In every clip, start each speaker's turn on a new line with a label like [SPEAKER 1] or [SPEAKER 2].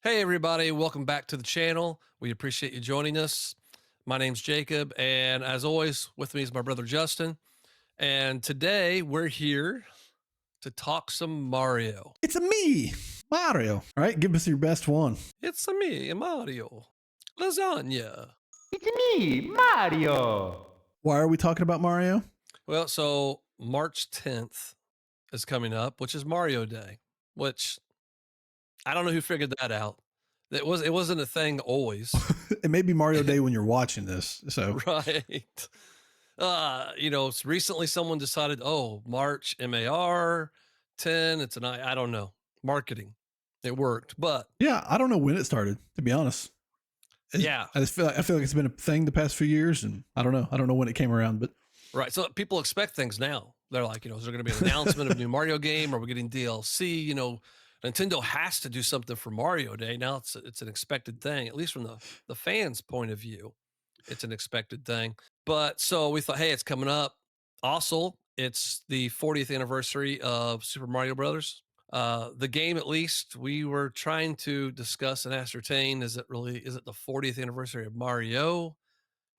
[SPEAKER 1] Hey everybody, welcome back to the channel. We appreciate you joining us. My name's Jacob, and as always, with me is my brother Justin. And today we're here to talk some Mario.
[SPEAKER 2] It's a me, Mario. All right, give us your best one.
[SPEAKER 1] It's a me, Mario. Lasagna.
[SPEAKER 3] It's me, Mario.
[SPEAKER 2] Why are we talking about Mario?
[SPEAKER 1] Well, so March 10th is coming up, which is Mario Day, which I don't know who figured that out. It wasn't a thing always.
[SPEAKER 2] It may be Mario Day when you're watching this. So
[SPEAKER 1] Right. Recently someone decided, oh, March, MAR, 10, it's an I don't know, marketing. It worked, but
[SPEAKER 2] yeah, I don't know when it started, to be honest.
[SPEAKER 1] yeah,
[SPEAKER 2] I feel like it's been a thing the past few years, and I don't know when it came around, but
[SPEAKER 1] right. So people expect things now. They're like, is there going to be an announcement of a new Mario game? Are we getting DLC? Nintendo has to do something for Mario Day. Now it's an expected thing, at least from the fans' point of view. It's an expected thing. But so we thought, hey, it's coming up. Also, it's the 40th anniversary of Super Mario Brothers. The game, at least, we were trying to discuss and ascertain, is it the 40th anniversary of Mario?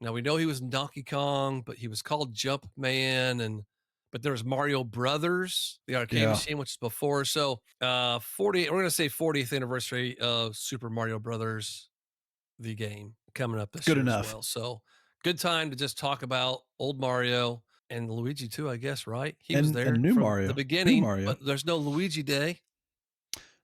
[SPEAKER 1] Now we know he was in Donkey Kong, but he was called Jumpman, but there was Mario Brothers, the arcade machine, which is before. So 40, we're gonna say 40th anniversary of Super Mario Brothers, the game, coming up this
[SPEAKER 2] good
[SPEAKER 1] year
[SPEAKER 2] enough.
[SPEAKER 1] as well. So good time to just talk about old Mario and Luigi too, I guess, right? He was there
[SPEAKER 2] and new
[SPEAKER 1] from
[SPEAKER 2] Mario,
[SPEAKER 1] the beginning,
[SPEAKER 2] Mario.
[SPEAKER 1] but there's no Luigi Day.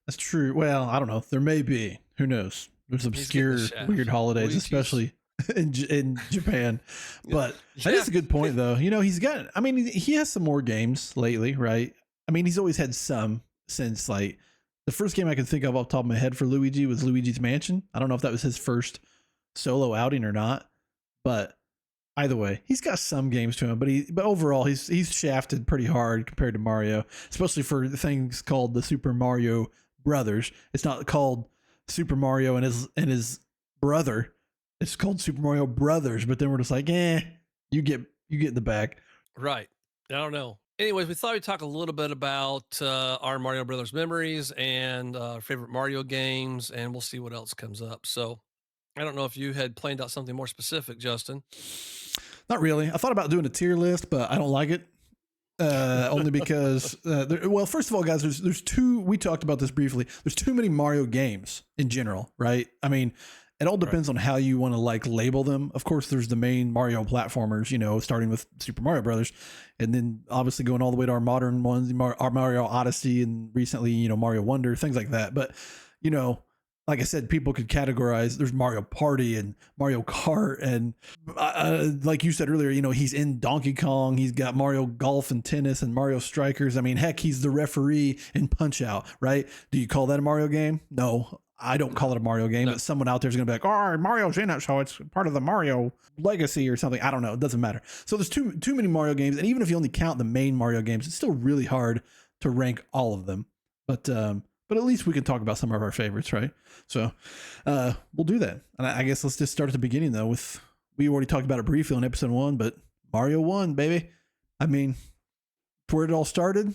[SPEAKER 2] That's true. Well, I don't know. There may be. Who knows? There's obscure, weird holidays,
[SPEAKER 1] Luigi's.
[SPEAKER 2] especially in Japan. But that is a good point, though. He's got. I mean, he has some more games lately, right? I mean, he's always had some since like the first game I can think of off the top of my head for Luigi was Luigi's Mansion. I don't know if that was his first solo outing or not, but either way, he's got some games to him. But overall, he's shafted pretty hard compared to Mario, especially for things called the Super Mario Brothers. It's not called Super Mario and his brother. It's called Super Mario Brothers. But then we're just like, you get in the bag.
[SPEAKER 1] Right. I don't know. Anyways, we thought we'd talk a little bit about our Mario Brothers memories and favorite Mario games, and we'll see what else comes up. So I don't know if you had planned out something more specific, Justin.
[SPEAKER 2] Not really. I thought about doing a tier list, but I don't like it. Only because, first of all, guys, there's two. We talked about this briefly. There's too many Mario games in general, right? I mean, it all depends on how you want to like label them. Of course, there's the main Mario platformers, starting with Super Mario Brothers, and then obviously going all the way to our modern ones, our Mario Odyssey, and recently, Mario Wonder, things like that. But, like I said, people could categorize. There's Mario Party and Mario Kart, and like you said earlier, he's in Donkey Kong. He's got Mario Golf and Tennis and Mario Strikers. I mean, heck, he's the referee in Punch Out, right? Do you call that a Mario game? No, I don't call it a Mario game. No. But someone out there is going to be like, "Oh, Mario's in it, so it's part of the Mario legacy or something." I don't know. It doesn't matter. So there's too many Mario games, and even if you only count the main Mario games, it's still really hard to rank all of them. But at least we can talk about some of our favorites, right? So we'll do that. And I guess let's just start at the beginning, though. We already talked about it briefly on episode 1, but Mario 1, baby. I mean, where it all started.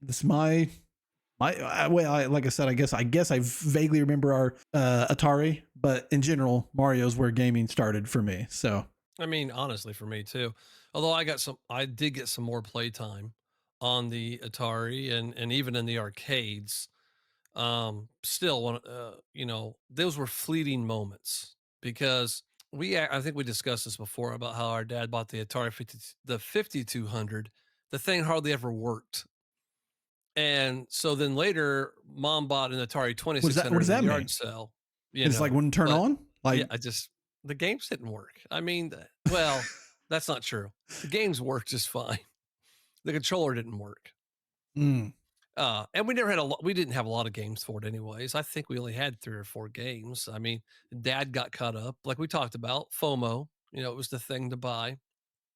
[SPEAKER 2] This is like I said, I guess I vaguely remember our Atari, but in general, Mario's where gaming started for me. So
[SPEAKER 1] I mean, honestly, for me too. Although I did get some more playtime on the Atari and even in the arcades. Still, those were fleeting moments because I think we discussed this before about how our dad bought the Atari 5200. The thing hardly ever worked. And so then later mom bought an Atari 2600
[SPEAKER 2] what does that
[SPEAKER 1] in the yard
[SPEAKER 2] mean?
[SPEAKER 1] sale.
[SPEAKER 2] It's like wouldn't turn on? Like,
[SPEAKER 1] yeah, the games didn't work. I mean, well, that's not true. The games worked just fine. The controller didn't work. And we didn't have a lot of games for it anyways. I think we only had 3 or 4 games. I mean, dad got caught up, like we talked about, FOMO, it was the thing to buy.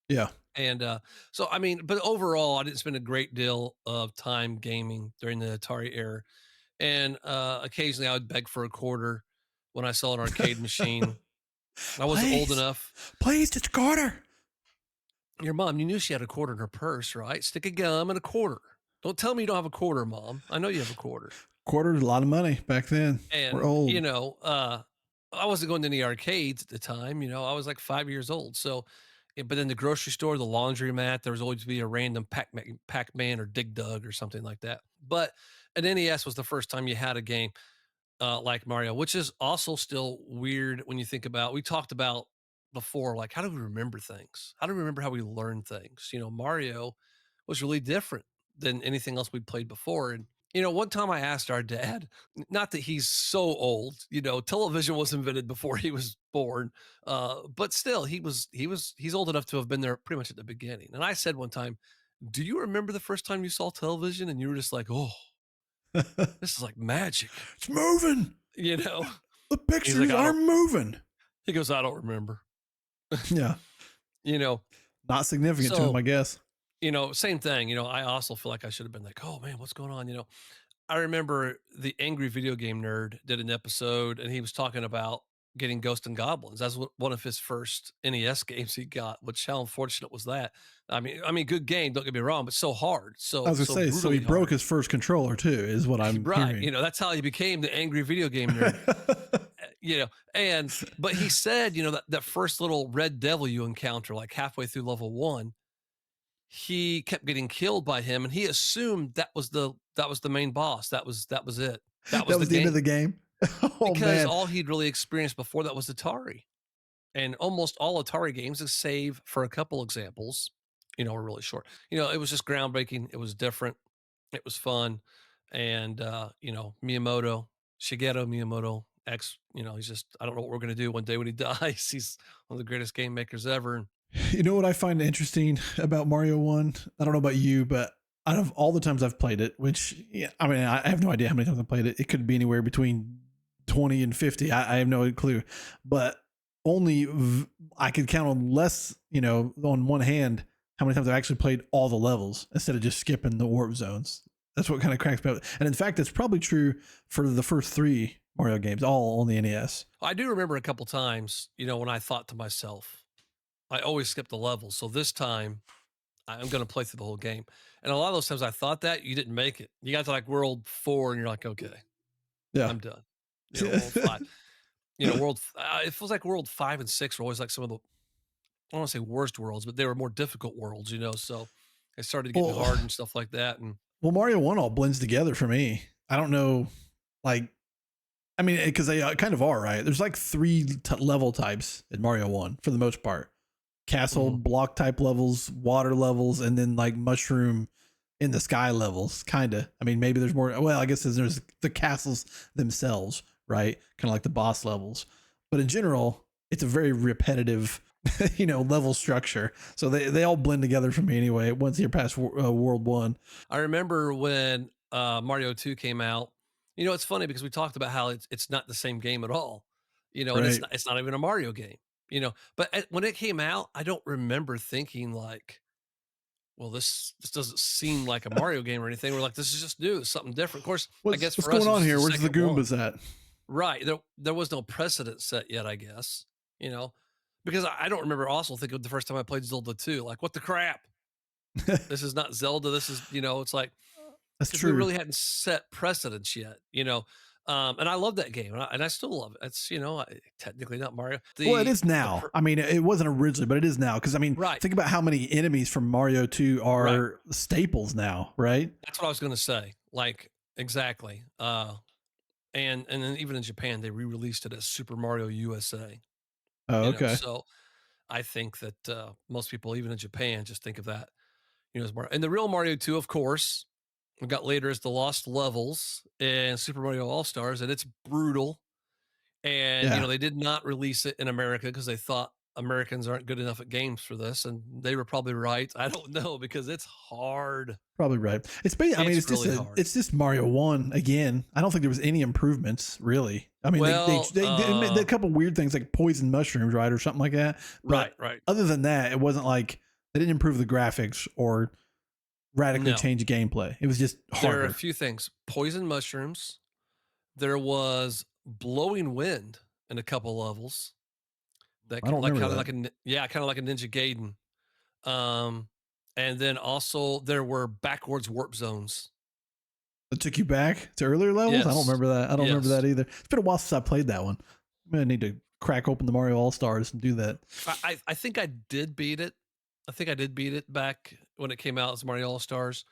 [SPEAKER 2] Yeah.
[SPEAKER 1] And so, I mean, but overall, I didn't spend a great deal of time gaming during the Atari era. And occasionally I would beg for a quarter when I saw an arcade machine. I wasn't old enough.
[SPEAKER 2] Please, just a quarter.
[SPEAKER 1] Your mom, you knew she had a quarter in her purse, right? Stick of gum and a quarter. Don't tell me you don't have a quarter, Mom. I know you have a quarter.
[SPEAKER 2] Quarters, a lot of money back then. We're
[SPEAKER 1] And,
[SPEAKER 2] old.
[SPEAKER 1] I wasn't going to any arcades at the time, I was like 5 years old. So, but in the grocery store, the laundromat, there was always be a random Pac-Man or Dig Dug or something like that. But an NES was the first time you had a game like Mario, which is also still weird when you think about. We talked about before, like how do we remember things? How do we remember how we learn things? Mario was really different than anything else we'd played before. And one time I asked our dad, not that he's so old, television was invented before he was born, but still, he's old enough to have been there pretty much at the beginning. And I said one time, "Do you remember the first time you saw television?" And you were just like, "Oh, this is like magic,"
[SPEAKER 2] It's moving.
[SPEAKER 1] you know.
[SPEAKER 2] The
[SPEAKER 1] He's like,
[SPEAKER 2] pictures
[SPEAKER 1] "I
[SPEAKER 2] are
[SPEAKER 1] don't."
[SPEAKER 2] moving.
[SPEAKER 1] He goes, "I don't remember."
[SPEAKER 2] Yeah.
[SPEAKER 1] You know,
[SPEAKER 2] Not significant to him,
[SPEAKER 1] so
[SPEAKER 2] I guess.
[SPEAKER 1] same thing. I also feel like I should have been like, "Oh man, what's going on?" I remember the Angry Video Game Nerd did an episode, and he was talking about getting Ghost and Goblins. That's one of his first NES games he got. Which how unfortunate was that? I mean, good game. Don't get me wrong, but so hard,
[SPEAKER 2] I
[SPEAKER 1] so
[SPEAKER 2] was gonna
[SPEAKER 1] so
[SPEAKER 2] say, so he
[SPEAKER 1] brutally
[SPEAKER 2] broke
[SPEAKER 1] hard.
[SPEAKER 2] his first controller too, is what I'm
[SPEAKER 1] Right.
[SPEAKER 2] hearing.
[SPEAKER 1] That's how he became the Angry Video Game Nerd. And but he said, that first little red devil you encounter, like halfway through level one, he kept getting killed by him, and he assumed that was the main boss. That was it. That was
[SPEAKER 2] That
[SPEAKER 1] the
[SPEAKER 2] was the end of
[SPEAKER 1] game
[SPEAKER 2] the game. Oh
[SPEAKER 1] because
[SPEAKER 2] man.
[SPEAKER 1] all he'd really experienced before that was Atari, and almost all Atari games, save for a couple examples, were really short. It was just groundbreaking. It was different. It was fun, and Miyamoto, Shigeru Miyamoto, he's just I don't know what we're gonna do one day when he dies. He's one of the greatest game makers ever. And
[SPEAKER 2] You know what I find interesting about Mario 1? I don't know about you, but out of all the times I've played it, which, yeah, I mean, I have no idea how many times I've played it. It could be anywhere between 20 and 50. I have no clue. But only I could count on less, on one hand, how many times I've actually played all the levels instead of just skipping the warp zones. That's what kind of cracks me up. And in fact, it's probably true for the first three Mario games, all on the NES.
[SPEAKER 1] I do remember a couple times, when I thought to myself, I always skip the levels. So this time I'm going to play through the whole game. And a lot of those times I thought that you didn't make it. You got to like world 4 and you're like, okay,
[SPEAKER 2] Yeah.
[SPEAKER 1] I'm done. World 5, it feels like world 5 and 6 were always like some of the, I don't want to say worst worlds, but they were more difficult worlds, so it started getting
[SPEAKER 2] well,
[SPEAKER 1] hard and stuff like that. And
[SPEAKER 2] well, Mario 1 all blends together for me. I don't know. Like, I mean, because they kind of are, right? There's like three level types in Mario 1 for the most part: castle,
[SPEAKER 1] Mhm.
[SPEAKER 2] block type levels, water levels, and then like mushroom in the sky levels, kind of. I mean, maybe there's more. Well, I guess there's the castles themselves, right? Kind of like the boss levels. But in general, it's a very repetitive, level structure. So they all blend together for me anyway. Once you're past World 1.
[SPEAKER 1] I remember when Mario 2 came out. It's funny because we talked about how it's not the same game at all. And
[SPEAKER 2] Right.
[SPEAKER 1] it's not even a Mario game. But when it came out, I don't remember thinking like, well, this doesn't seem like a Mario game or anything. We're like, this is just new, it's something different. Of course, I guess
[SPEAKER 2] What's
[SPEAKER 1] for us,
[SPEAKER 2] going
[SPEAKER 1] it was
[SPEAKER 2] on
[SPEAKER 1] just
[SPEAKER 2] here?
[SPEAKER 1] the
[SPEAKER 2] Where's the
[SPEAKER 1] second one.
[SPEAKER 2] Goombas at?
[SPEAKER 1] Right. There was no precedent set yet, I guess, you know, because I don't remember also thinking the first time I played Zelda 2, like, what the crap? This is not Zelda. This is, it's like,
[SPEAKER 2] That's
[SPEAKER 1] because we
[SPEAKER 2] true.
[SPEAKER 1] really hadn't set precedents yet, and I love that game, and I still love it. It's, technically not Mario.
[SPEAKER 2] Well, it
[SPEAKER 1] The,
[SPEAKER 2] is
[SPEAKER 1] the,
[SPEAKER 2] now. I mean, it wasn't originally, but it is now. Because I mean,
[SPEAKER 1] right,
[SPEAKER 2] think about how many enemies from Mario 2
[SPEAKER 1] right.
[SPEAKER 2] are staples now, right?
[SPEAKER 1] That's what I was going to say. Like, exactly. And then even in Japan, they re-released it as Super Mario USA,
[SPEAKER 2] Oh, okay.
[SPEAKER 1] so I think that most people, even in Japan, just think of that, as Mario. And the real Mario 2, of course, we got later as the Lost Levels and Super Mario All Stars, and it's brutal. And
[SPEAKER 2] Yeah,
[SPEAKER 1] they did not release it in America because they thought Americans aren't good enough at games for this, and they were probably right. I don't know because it's hard.
[SPEAKER 2] probably right. I mean,
[SPEAKER 1] It's really hard.
[SPEAKER 2] it's just Mario 1 again. I don't think there was any improvements really. I mean,
[SPEAKER 1] Well,
[SPEAKER 2] they made a couple weird things like poison mushrooms, right, or something like that. But
[SPEAKER 1] right, right.
[SPEAKER 2] other than that, it wasn't like they didn't improve the graphics or radically
[SPEAKER 1] No,
[SPEAKER 2] change gameplay. It was just
[SPEAKER 1] there are a
[SPEAKER 2] harder.
[SPEAKER 1] few things. Poison mushrooms. There was blowing wind in a couple levels.
[SPEAKER 2] I don't
[SPEAKER 1] Like
[SPEAKER 2] remember
[SPEAKER 1] kind of
[SPEAKER 2] that.
[SPEAKER 1] like kind of like a Ninja Gaiden. Um, and then also there were backwards warp zones.
[SPEAKER 2] It took you back to earlier levels? I don't
[SPEAKER 1] Yes.
[SPEAKER 2] remember that. I don't remember
[SPEAKER 1] Yes.
[SPEAKER 2] that either. It's been a while since I played that one. I'm gonna need to crack open the Mario All Stars and do that.
[SPEAKER 1] I think I did beat it. I think I did beat it back when it came out as Mario All Stars,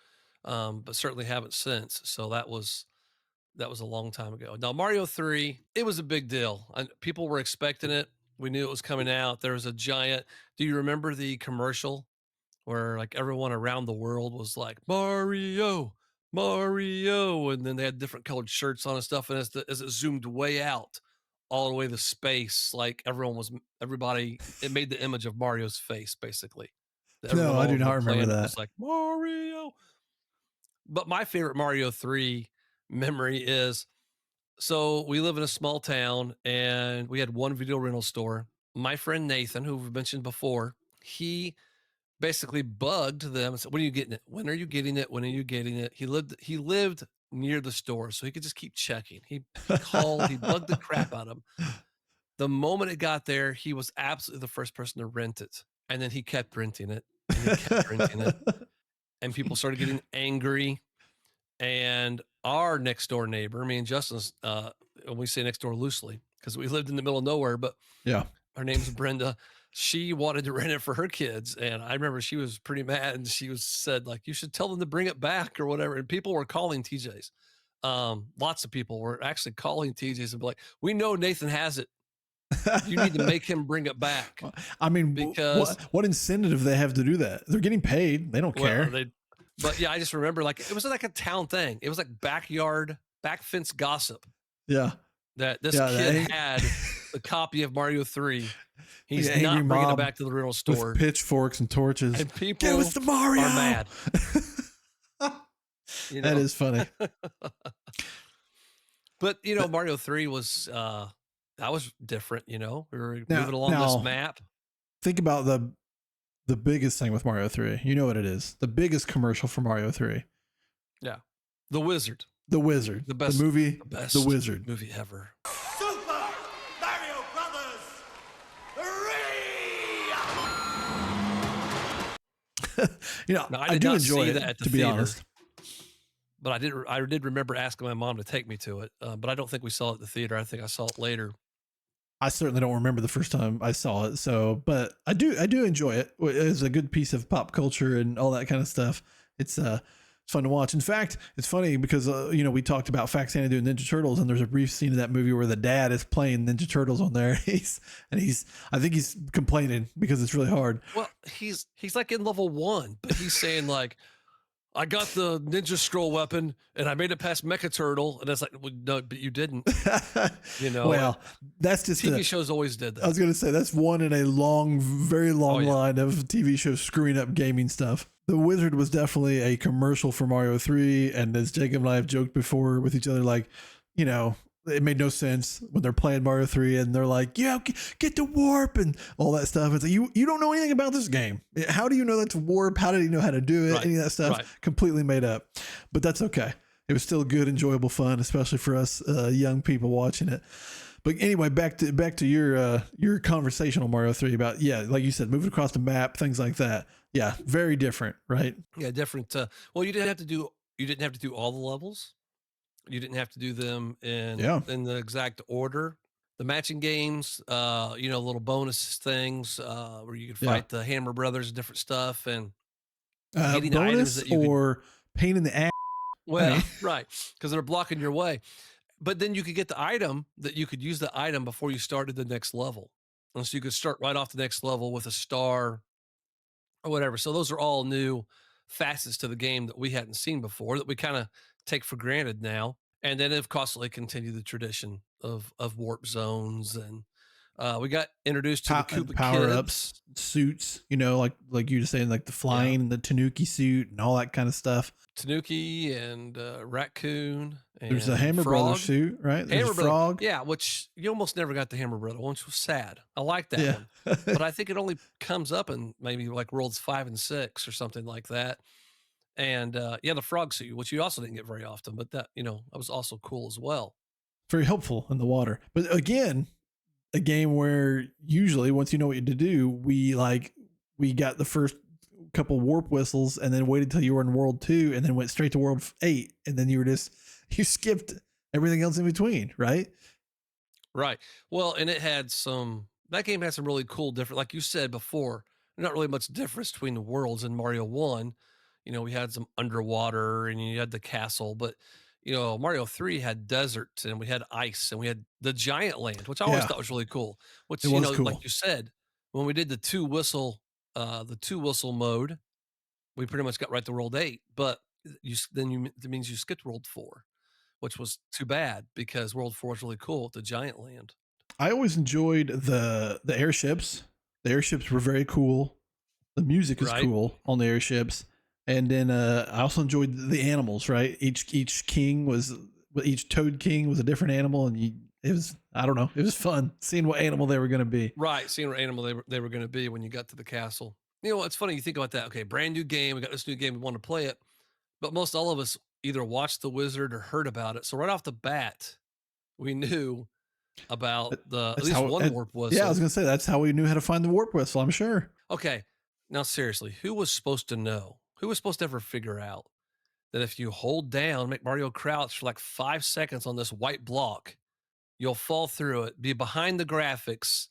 [SPEAKER 1] but certainly haven't since. So that was a long time ago. Now Mario 3, it was a big deal. People were expecting it. We knew it was coming out. There was a giant. Do you remember the commercial where like everyone around the world was like Mario, Mario, and then they had different colored shirts on and stuff. And as it zoomed way out, all the way to space, like everybody. It made the image of Mario's face basically.
[SPEAKER 2] No,
[SPEAKER 1] Everyone
[SPEAKER 2] I
[SPEAKER 1] all
[SPEAKER 2] do
[SPEAKER 1] over
[SPEAKER 2] not
[SPEAKER 1] the
[SPEAKER 2] remember
[SPEAKER 1] planet
[SPEAKER 2] that.
[SPEAKER 1] was like Mario. But my favorite Mario 3 memory is so we live in a small town and we had one video rental store. My friend Nathan, who we've mentioned before, he basically bugged them and said, "When are you getting it? When are you getting it? When are you getting it?" He lived near the store, so he could just keep checking. He called, he bugged the crap out of him. The moment it got there, he was absolutely the first person to rent it. And then he kept renting it and he kept renting it. And people started getting angry. And our next door neighbor, me and Justin's, and we say next door loosely because we lived in the middle of nowhere, but
[SPEAKER 2] Yeah.
[SPEAKER 1] her name's Brenda. She wanted to rent it for her kids. And I remember she was pretty mad and she was said, like, you should tell them to bring it back or whatever. And people were calling TJ's. Lots of people were actually calling TJ's and be like, we know Nathan has it. You need to make him bring it back
[SPEAKER 2] I mean,
[SPEAKER 1] because,
[SPEAKER 2] what incentive do they have to do that? They're getting paid. They don't care.
[SPEAKER 1] But yeah, I just remember like it was like a town thing. It was like back fence gossip
[SPEAKER 2] Yeah.
[SPEAKER 1] that this kid had a copy of Mario 3. He's
[SPEAKER 2] Like an angry
[SPEAKER 1] not bringing it
[SPEAKER 2] mob
[SPEAKER 1] back to the rental store.
[SPEAKER 2] with pitchforks and torches.
[SPEAKER 1] And people
[SPEAKER 2] Give us the Mario.
[SPEAKER 1] are mad.
[SPEAKER 2] That is funny.
[SPEAKER 1] But Mario 3 was that was different. We were
[SPEAKER 2] Now-
[SPEAKER 1] moving along
[SPEAKER 2] now-
[SPEAKER 1] this map.
[SPEAKER 2] Think about the biggest thing with Mario 3. You know what it is? The biggest commercial for Mario 3.
[SPEAKER 1] Yeah, The Wizard,
[SPEAKER 2] The Wizard.
[SPEAKER 1] The best-
[SPEAKER 2] The movie.
[SPEAKER 1] the best
[SPEAKER 2] The Wizard.
[SPEAKER 1] movie ever.
[SPEAKER 4] Super Mario Brothers 3!
[SPEAKER 2] Now,
[SPEAKER 1] Now, I
[SPEAKER 2] I
[SPEAKER 1] did
[SPEAKER 2] do
[SPEAKER 1] not
[SPEAKER 2] enjoy
[SPEAKER 1] see
[SPEAKER 2] it,
[SPEAKER 1] that at the
[SPEAKER 2] to be
[SPEAKER 1] theater.
[SPEAKER 2] honest.
[SPEAKER 1] But I did remember asking my mom to take me to it. But I don't think we saw it at the theater. I think I saw it later.
[SPEAKER 2] I certainly don't remember the first time I saw it. So, but I do enjoy it. It's a good piece of pop culture and all that kind of stuff. It's fun to watch. In fact, it's funny because we talked about Fax Sandy doing Ninja Turtles, and there's a brief scene in that movie where the dad is playing Ninja Turtles on there. I think he's complaining because it's really hard.
[SPEAKER 1] Well, he's like in level 1, but he's saying like, I got the Ninja Scroll weapon and I made it past Mecha Turtle, and it's like, well, no, but you didn't.
[SPEAKER 2] Well, that's just
[SPEAKER 1] TV shows always did that.
[SPEAKER 2] I was going to say that's one in a long, very long
[SPEAKER 1] yeah.
[SPEAKER 2] line of TV shows screwing up gaming stuff. The Wizard was definitely a commercial for Mario 3. And as Jacob and I have joked before with each other, like, it made no sense when they're playing Mario 3 and they're like, yeah, get the warp and all that stuff. It's like, you don't know anything about this game. How do you know that's warp? How did he know how to do it?
[SPEAKER 1] Right,
[SPEAKER 2] Any of that stuff
[SPEAKER 1] right.
[SPEAKER 2] completely made up, but that's okay. It was still good, enjoyable fun, especially for us young people watching it. But anyway, back to your conversation on Mario 3 about, like you said, moving across the map, things like that. Yeah, very different, right?
[SPEAKER 1] Yeah, different. Well, you didn't have to do all the levels. You didn't have to do them in the exact order. The matching games, little bonus things where you could fight the Hammer Brothers and different stuff, and getting items
[SPEAKER 2] Bonus
[SPEAKER 1] that you could,
[SPEAKER 2] or pain in the ass.
[SPEAKER 1] well, right, because they're blocking your way. But then you could get the item that you could use the item before you started the next level, and so you could start right off the next level with a star or whatever. So those are all new facets to the game that we hadn't seen before that we kind of take for granted now. And then they've constantly continued the tradition of warp zones, and we got introduced to the Koopa
[SPEAKER 2] power
[SPEAKER 1] Kids.
[SPEAKER 2] ups, suits, like you were saying, like the flying and the Tanuki suit and all that kind of stuff.
[SPEAKER 1] Tanuki and Raccoon. And
[SPEAKER 2] There's a Hammer
[SPEAKER 1] Frog.
[SPEAKER 2] Brother suit, right? There's
[SPEAKER 1] Hammer
[SPEAKER 2] a
[SPEAKER 1] Brother,
[SPEAKER 2] frog.
[SPEAKER 1] yeah, which you almost never got the Hammer Brother, which was sad. I like that
[SPEAKER 2] Yeah.
[SPEAKER 1] one, but I think it only comes up in maybe like Worlds 5 and 6 or something like that. And the frog suit, which you also didn't get very often, but that was also cool as well.
[SPEAKER 2] Very helpful in the water. But again, a game where usually once you know what to do, we got the first couple warp whistles and then waited till you were in World 2 and then went straight to World 8 and then you skipped everything else in between, right?
[SPEAKER 1] Right. Well, and that game had some really cool different, like you said before, not really much difference between the worlds in Mario 1. We had some underwater and you had the castle, but Mario 3 had desert and we had ice and we had the giant land, which I always
[SPEAKER 2] Yeah,
[SPEAKER 1] thought was really cool.
[SPEAKER 2] it
[SPEAKER 1] Which,
[SPEAKER 2] was
[SPEAKER 1] like
[SPEAKER 2] cool.
[SPEAKER 1] you said, when we did the two whistle mode, we pretty much got right to World 8, but that means you skipped World 4, which was too bad because World 4 is really cool with the giant land.
[SPEAKER 2] I always enjoyed the airships. The airships were very cool. The music is
[SPEAKER 1] Right.
[SPEAKER 2] cool on the airships. And then I also enjoyed the animals, right? Each Toad King was a different animal, and it was, I don't know, it was fun seeing what animal they were going to be.
[SPEAKER 1] Right, seeing what animal they were gonna be when you got to the castle. It's funny, you think about that, okay, brand new game, we got this new game, we wanna play it, but most all of us either watched The Wizard or heard about it, so right off the bat, we knew about at
[SPEAKER 2] That's
[SPEAKER 1] least
[SPEAKER 2] how.
[SPEAKER 1] one warp
[SPEAKER 2] Yeah, I was
[SPEAKER 1] whistle.
[SPEAKER 2] gonna say that's how we knew how to find the warp whistle. I'm sure.
[SPEAKER 1] Okay, now seriously, who was supposed to know? Who was supposed to ever figure out that if you hold down, make Mario crouch for like 5 seconds on this white block, you'll fall through it, be behind the graphics,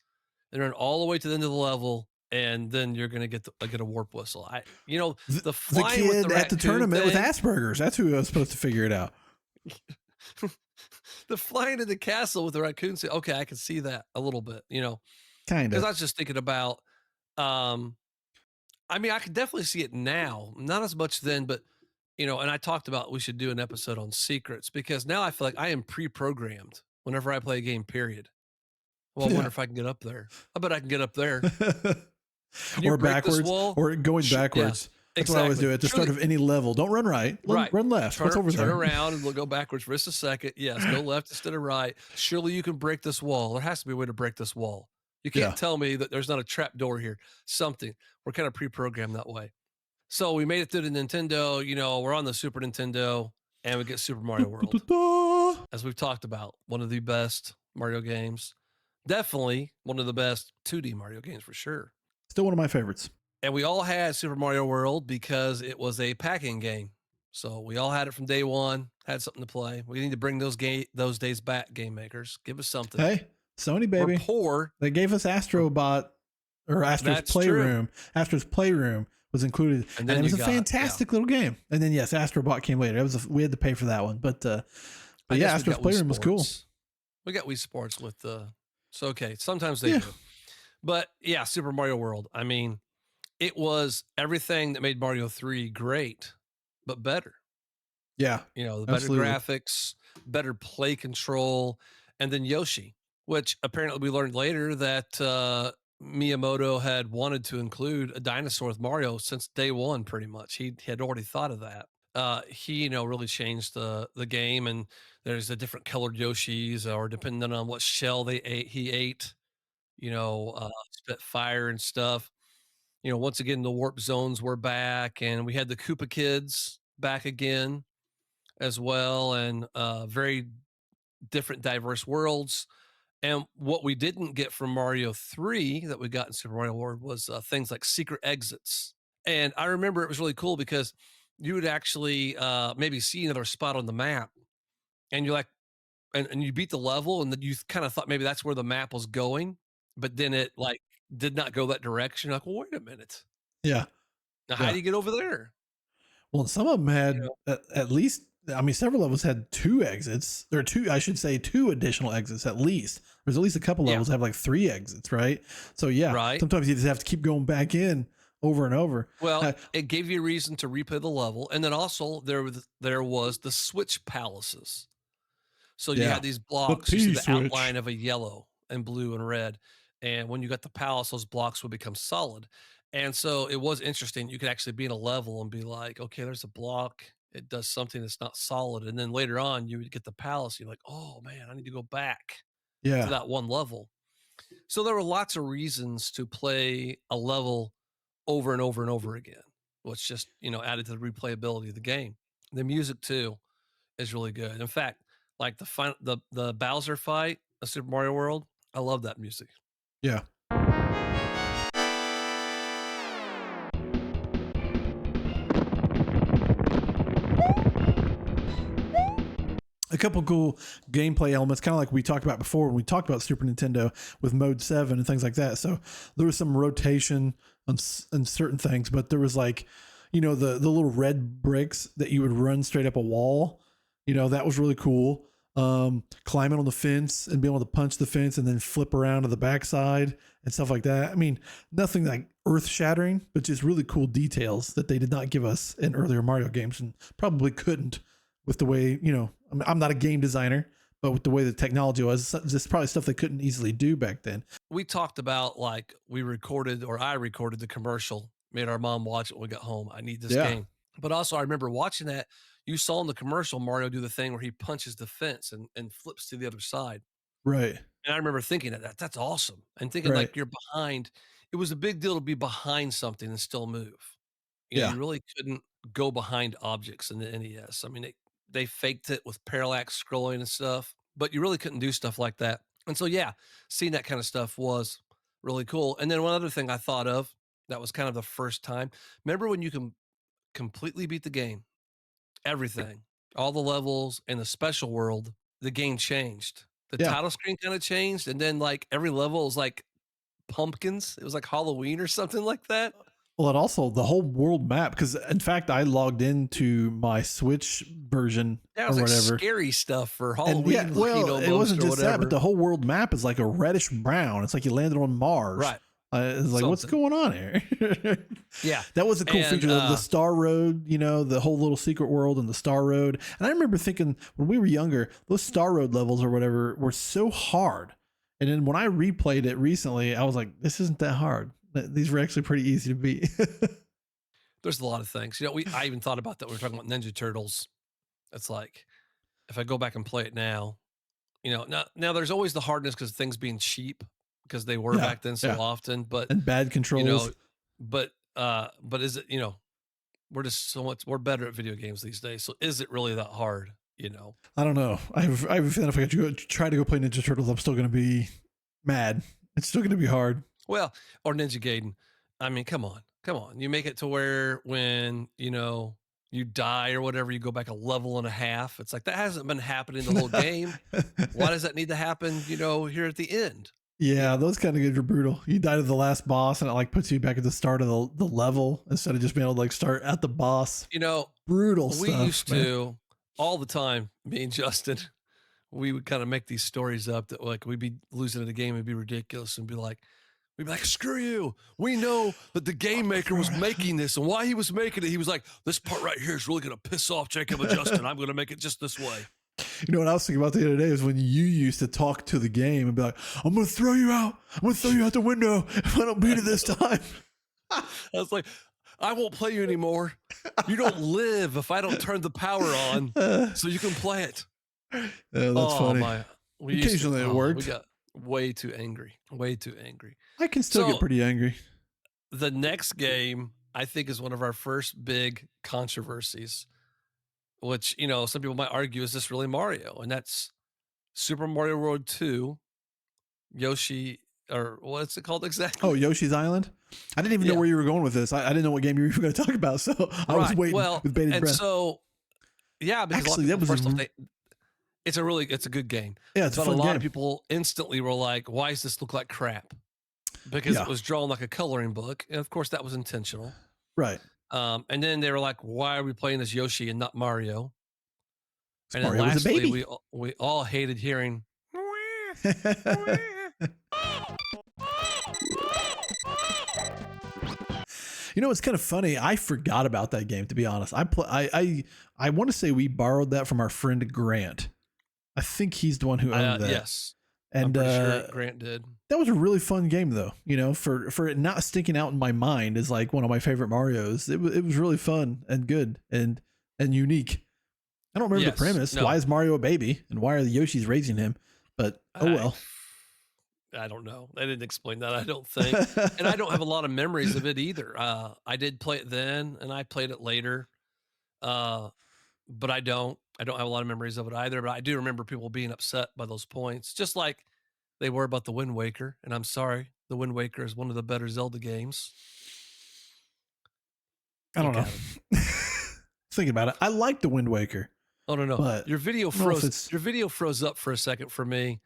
[SPEAKER 1] and run all the way to the end of the level, and then you're gonna get a warp whistle. The
[SPEAKER 2] The
[SPEAKER 1] flying with the
[SPEAKER 2] kid at the
[SPEAKER 1] raccoon
[SPEAKER 2] tournament with
[SPEAKER 1] thing,
[SPEAKER 2] Asperger's. That's who was supposed to figure it out.
[SPEAKER 1] the flying in the castle with the raccoon thing. Okay, I can see that a little bit,
[SPEAKER 2] Kind
[SPEAKER 1] because
[SPEAKER 2] of.
[SPEAKER 1] I was just thinking about. Um, I mean, I could definitely see it now, not as much then, but and I talked about we should do an episode on secrets because now I feel like I am pre-programmed whenever I play a game. Period. Well, I wonder
[SPEAKER 2] Yeah.
[SPEAKER 1] if I can get up there. I bet I can get up there. Can you
[SPEAKER 2] Or
[SPEAKER 1] break this
[SPEAKER 2] backwards,
[SPEAKER 1] wall?
[SPEAKER 2] or going
[SPEAKER 1] Yeah,
[SPEAKER 2] backwards. That's what I always
[SPEAKER 1] exactly.
[SPEAKER 2] do at the start
[SPEAKER 1] Surely,
[SPEAKER 2] of any level. Don't run right.
[SPEAKER 1] right.
[SPEAKER 2] Run left. What's over
[SPEAKER 1] Turn
[SPEAKER 2] there?
[SPEAKER 1] around and we'll go backwards for just a second. Yes, go left instead of right. Surely you can break this wall. There has to be a way to break this wall. You
[SPEAKER 2] Yeah.
[SPEAKER 1] can't tell me that there's not a trap door here. Something. We're kind of pre-programmed that way. So we made it through the Nintendo. We're on the Super Nintendo and we get Super Mario World. As we've talked about, one of the best Mario games. Definitely one of the best 2D Mario games for sure.
[SPEAKER 2] Still one of my favorites.
[SPEAKER 1] And we all had Super Mario World because it was a packing game. So we all had it from day one, had something to play. We need to bring those days back, game makers. Give us something.
[SPEAKER 2] Hey, Sony
[SPEAKER 1] We're
[SPEAKER 2] baby.
[SPEAKER 1] poor.
[SPEAKER 2] They gave us Astrobot or Astro's
[SPEAKER 1] That's
[SPEAKER 2] Playroom. Astro's Playroom was included,
[SPEAKER 1] And
[SPEAKER 2] and
[SPEAKER 1] then
[SPEAKER 2] it was
[SPEAKER 1] you
[SPEAKER 2] a
[SPEAKER 1] got-
[SPEAKER 2] fantastic little game. And then yes, Astrobot came later. We had to pay for that one, but
[SPEAKER 1] I
[SPEAKER 2] yeah,
[SPEAKER 1] guess we
[SPEAKER 2] Astro's
[SPEAKER 1] got Wii
[SPEAKER 2] Playroom was cool.
[SPEAKER 1] Sports. We got Wii Sports with so okay. Sometimes they
[SPEAKER 2] Yeah.
[SPEAKER 1] do. But yeah, Super Mario World. I mean, it was everything that made Mario 3 great, but better.
[SPEAKER 2] Yeah,
[SPEAKER 1] The better
[SPEAKER 2] absolutely.
[SPEAKER 1] graphics, better play control, and then Yoshi, which apparently we learned later that Miyamoto had wanted to include a dinosaur with Mario since day one, pretty much. He had already thought of that. He, really changed the game, and there's a different colored Yoshis, or depending on what shell he ate, spit fire and stuff. Once again, the warp zones were back, and we had the Koopa Kids back again as well, and very different, diverse worlds. And what we didn't get from Mario 3 that we got in Super Mario World was things like secret exits. And I remember it was really cool because you would actually maybe see another spot on the map, and you're like, and you beat the level, and then you kind of thought maybe that's where the map was going, but then it like did not go that direction. You're like, well, wait a minute.
[SPEAKER 2] Yeah,
[SPEAKER 1] Now, how
[SPEAKER 2] yeah.
[SPEAKER 1] do you get over there?
[SPEAKER 2] Well, some of them had
[SPEAKER 1] You
[SPEAKER 2] at least. I mean, several levels had two exits. There are two. I should say two additional exits at least. There's at least a couple
[SPEAKER 1] Yeah.
[SPEAKER 2] levels that have like three exits, right? So yeah,
[SPEAKER 1] Right.
[SPEAKER 2] sometimes you just have to keep going back in over and over.
[SPEAKER 1] Well, it gave you a reason to replay the level, and then also there was the switch palaces. So you
[SPEAKER 2] Yeah.
[SPEAKER 1] had these blocks, you see the
[SPEAKER 2] P-switch.
[SPEAKER 1] outline of a yellow and blue and red, and when you got the palace, those blocks would become solid. And so it was interesting. You could actually be in a level and be like, okay, there's a block. It does something that's not solid, and then later on, you would get the palace. You're like, oh man, I need to go back to
[SPEAKER 2] Yeah,
[SPEAKER 1] that one level. So there were lots of reasons to play a level over and over and over again, which just, added to the replayability of the game. The music too is really good. In fact, like the Bowser fight of Super Mario World, I love that music.
[SPEAKER 2] yeah. couple cool gameplay elements, kind of like we talked about before when we talked about Super Nintendo with Mode 7 and things like that. So there was some rotation on certain things, but there was like, the little red bricks that you would run straight up a wall. That was really cool. Climbing on the fence and being able to punch the fence and then flip around to the backside and stuff like that. I mean, nothing like earth shattering, but just really cool details that they did not give us in earlier Mario games and probably couldn't with the way, I'm not a game designer, but with the way the technology was, just probably stuff they couldn't easily do back then.
[SPEAKER 1] We talked about like I recorded the commercial, made our mom watch it when we got home. I need this game. But also I remember watching that. You saw in the commercial Mario do the thing where he punches the fence and flips to the other side.
[SPEAKER 2] Right.
[SPEAKER 1] And I remember thinking that's awesome. And thinking like you're behind. It was a big deal to be behind something and still move. You really couldn't go behind objects in the NES. I mean, they faked it with parallax scrolling and stuff, but you really couldn't do stuff like that. And so, seeing that kind of stuff was really cool. And then one other thing I thought of that was kind of the first time. Remember when you can completely beat the game, everything, all the levels and the special world, the game changed. The title screen kind of changed. And then like every level was like pumpkins. It was like Halloween or something like that.
[SPEAKER 2] Well, and also the whole world map, because in fact I logged into my Switch version
[SPEAKER 1] That
[SPEAKER 2] or
[SPEAKER 1] was like
[SPEAKER 2] whatever.
[SPEAKER 1] scary stuff for Halloween.
[SPEAKER 2] And it wasn't just that, but the whole world map is like a reddish brown. It's like you landed on Mars.
[SPEAKER 1] Right.
[SPEAKER 2] It's like, what's going on here?
[SPEAKER 1] Yeah.
[SPEAKER 2] That was a cool feature. The Star Road, the whole little secret world and the Star Road. And I remember thinking when we were younger, those Star Road levels or whatever were so hard. And then when I replayed it recently, I was like, this isn't that hard. These were actually pretty easy to beat.
[SPEAKER 1] There's a lot of things. I even thought about that. We were talking about Ninja Turtles. It's like, if I go back and play it now, now there's always the hardness because things being cheap because they were back then so often,
[SPEAKER 2] and bad controls.
[SPEAKER 1] But is it, we're just we're better at video games these days. So is it really that hard?
[SPEAKER 2] I don't know. I have a feeling if I try to go play Ninja Turtles, I'm still going to be mad. It's still going to be hard.
[SPEAKER 1] Well, or Ninja Gaiden. I mean, come on. You make it to where when, you die or whatever, you go back a level and a half. It's like, that hasn't been happening the whole game. Why does that need to happen, here at the end?
[SPEAKER 2] Yeah, those kind of games are brutal. You die to the last boss and it like puts you back at the start of the level instead of just being able to like start at the boss. Brutal stuff.
[SPEAKER 1] We used to all the time, me and Justin, we would kind of make these stories up that like we'd be losing at a game, it'd be ridiculous and we'd be like, screw you. We know that the game maker was making this, and why he was making it, he was like, this part right here is really going to piss off Jacob and Justin. I'm going to make it just this way.
[SPEAKER 2] What I was thinking about the other day is when you used to talk to the game and be like, I'm going to throw you out. I'm going to throw you out the window if I don't beat it this time.
[SPEAKER 1] I was like, I won't play you anymore. You don't live if I don't turn the power on so you can play it.
[SPEAKER 2] That's funny. Occasionally it worked.
[SPEAKER 1] We got way too angry.
[SPEAKER 2] I can still get pretty angry.
[SPEAKER 1] The next game, I think, is one of our first big controversies, which, some people might argue, is this really Mario? And that's Super Mario World 2, Yoshi, or what's it called exactly?
[SPEAKER 2] Oh, Yoshi's Island? I didn't even know where you were going with this. I didn't know what game you were going to talk about, so I was waiting with bated breath.
[SPEAKER 1] So, because
[SPEAKER 2] actually,
[SPEAKER 1] it's a good game.
[SPEAKER 2] Yeah, it's
[SPEAKER 1] but
[SPEAKER 2] a fun
[SPEAKER 1] lot
[SPEAKER 2] game.
[SPEAKER 1] of people instantly were like, why does this look like crap? Because it was drawn like a coloring book. And of course that was intentional.
[SPEAKER 2] Right.
[SPEAKER 1] And then they were like, why are we playing this Yoshi and not Mario? And
[SPEAKER 2] Mario
[SPEAKER 1] then
[SPEAKER 2] was a
[SPEAKER 1] lastly,
[SPEAKER 2] baby.
[SPEAKER 1] we all hated hearing.
[SPEAKER 2] It's kind of funny. I forgot about that game, to be honest. I want to say we borrowed that from our friend Grant. I think he's the one who owned that.
[SPEAKER 1] Yes.
[SPEAKER 2] And
[SPEAKER 1] I'm pretty sure Grant did.
[SPEAKER 2] That was a really fun game, though. For it not sticking out in my mind as like one of my favorite Marios. It was really fun and good and unique. I don't remember the premise. No. Why is Mario a baby and why are the Yoshis raising him? But well.
[SPEAKER 1] I don't know. They didn't explain that, I don't think. And I don't have a lot of memories of it either. I did play it then and I played it later. But I don't have a lot of memories of it either. But I do remember people being upset by those points, just like they were about the Wind Waker. And I'm sorry, the Wind Waker is one of the better Zelda games.
[SPEAKER 2] I don't know. Thinking about it, I like the Wind Waker.
[SPEAKER 1] Oh, no.
[SPEAKER 2] but
[SPEAKER 1] Your video
[SPEAKER 2] I don't know if
[SPEAKER 1] froze
[SPEAKER 2] it's
[SPEAKER 1] your video froze up for a second for me.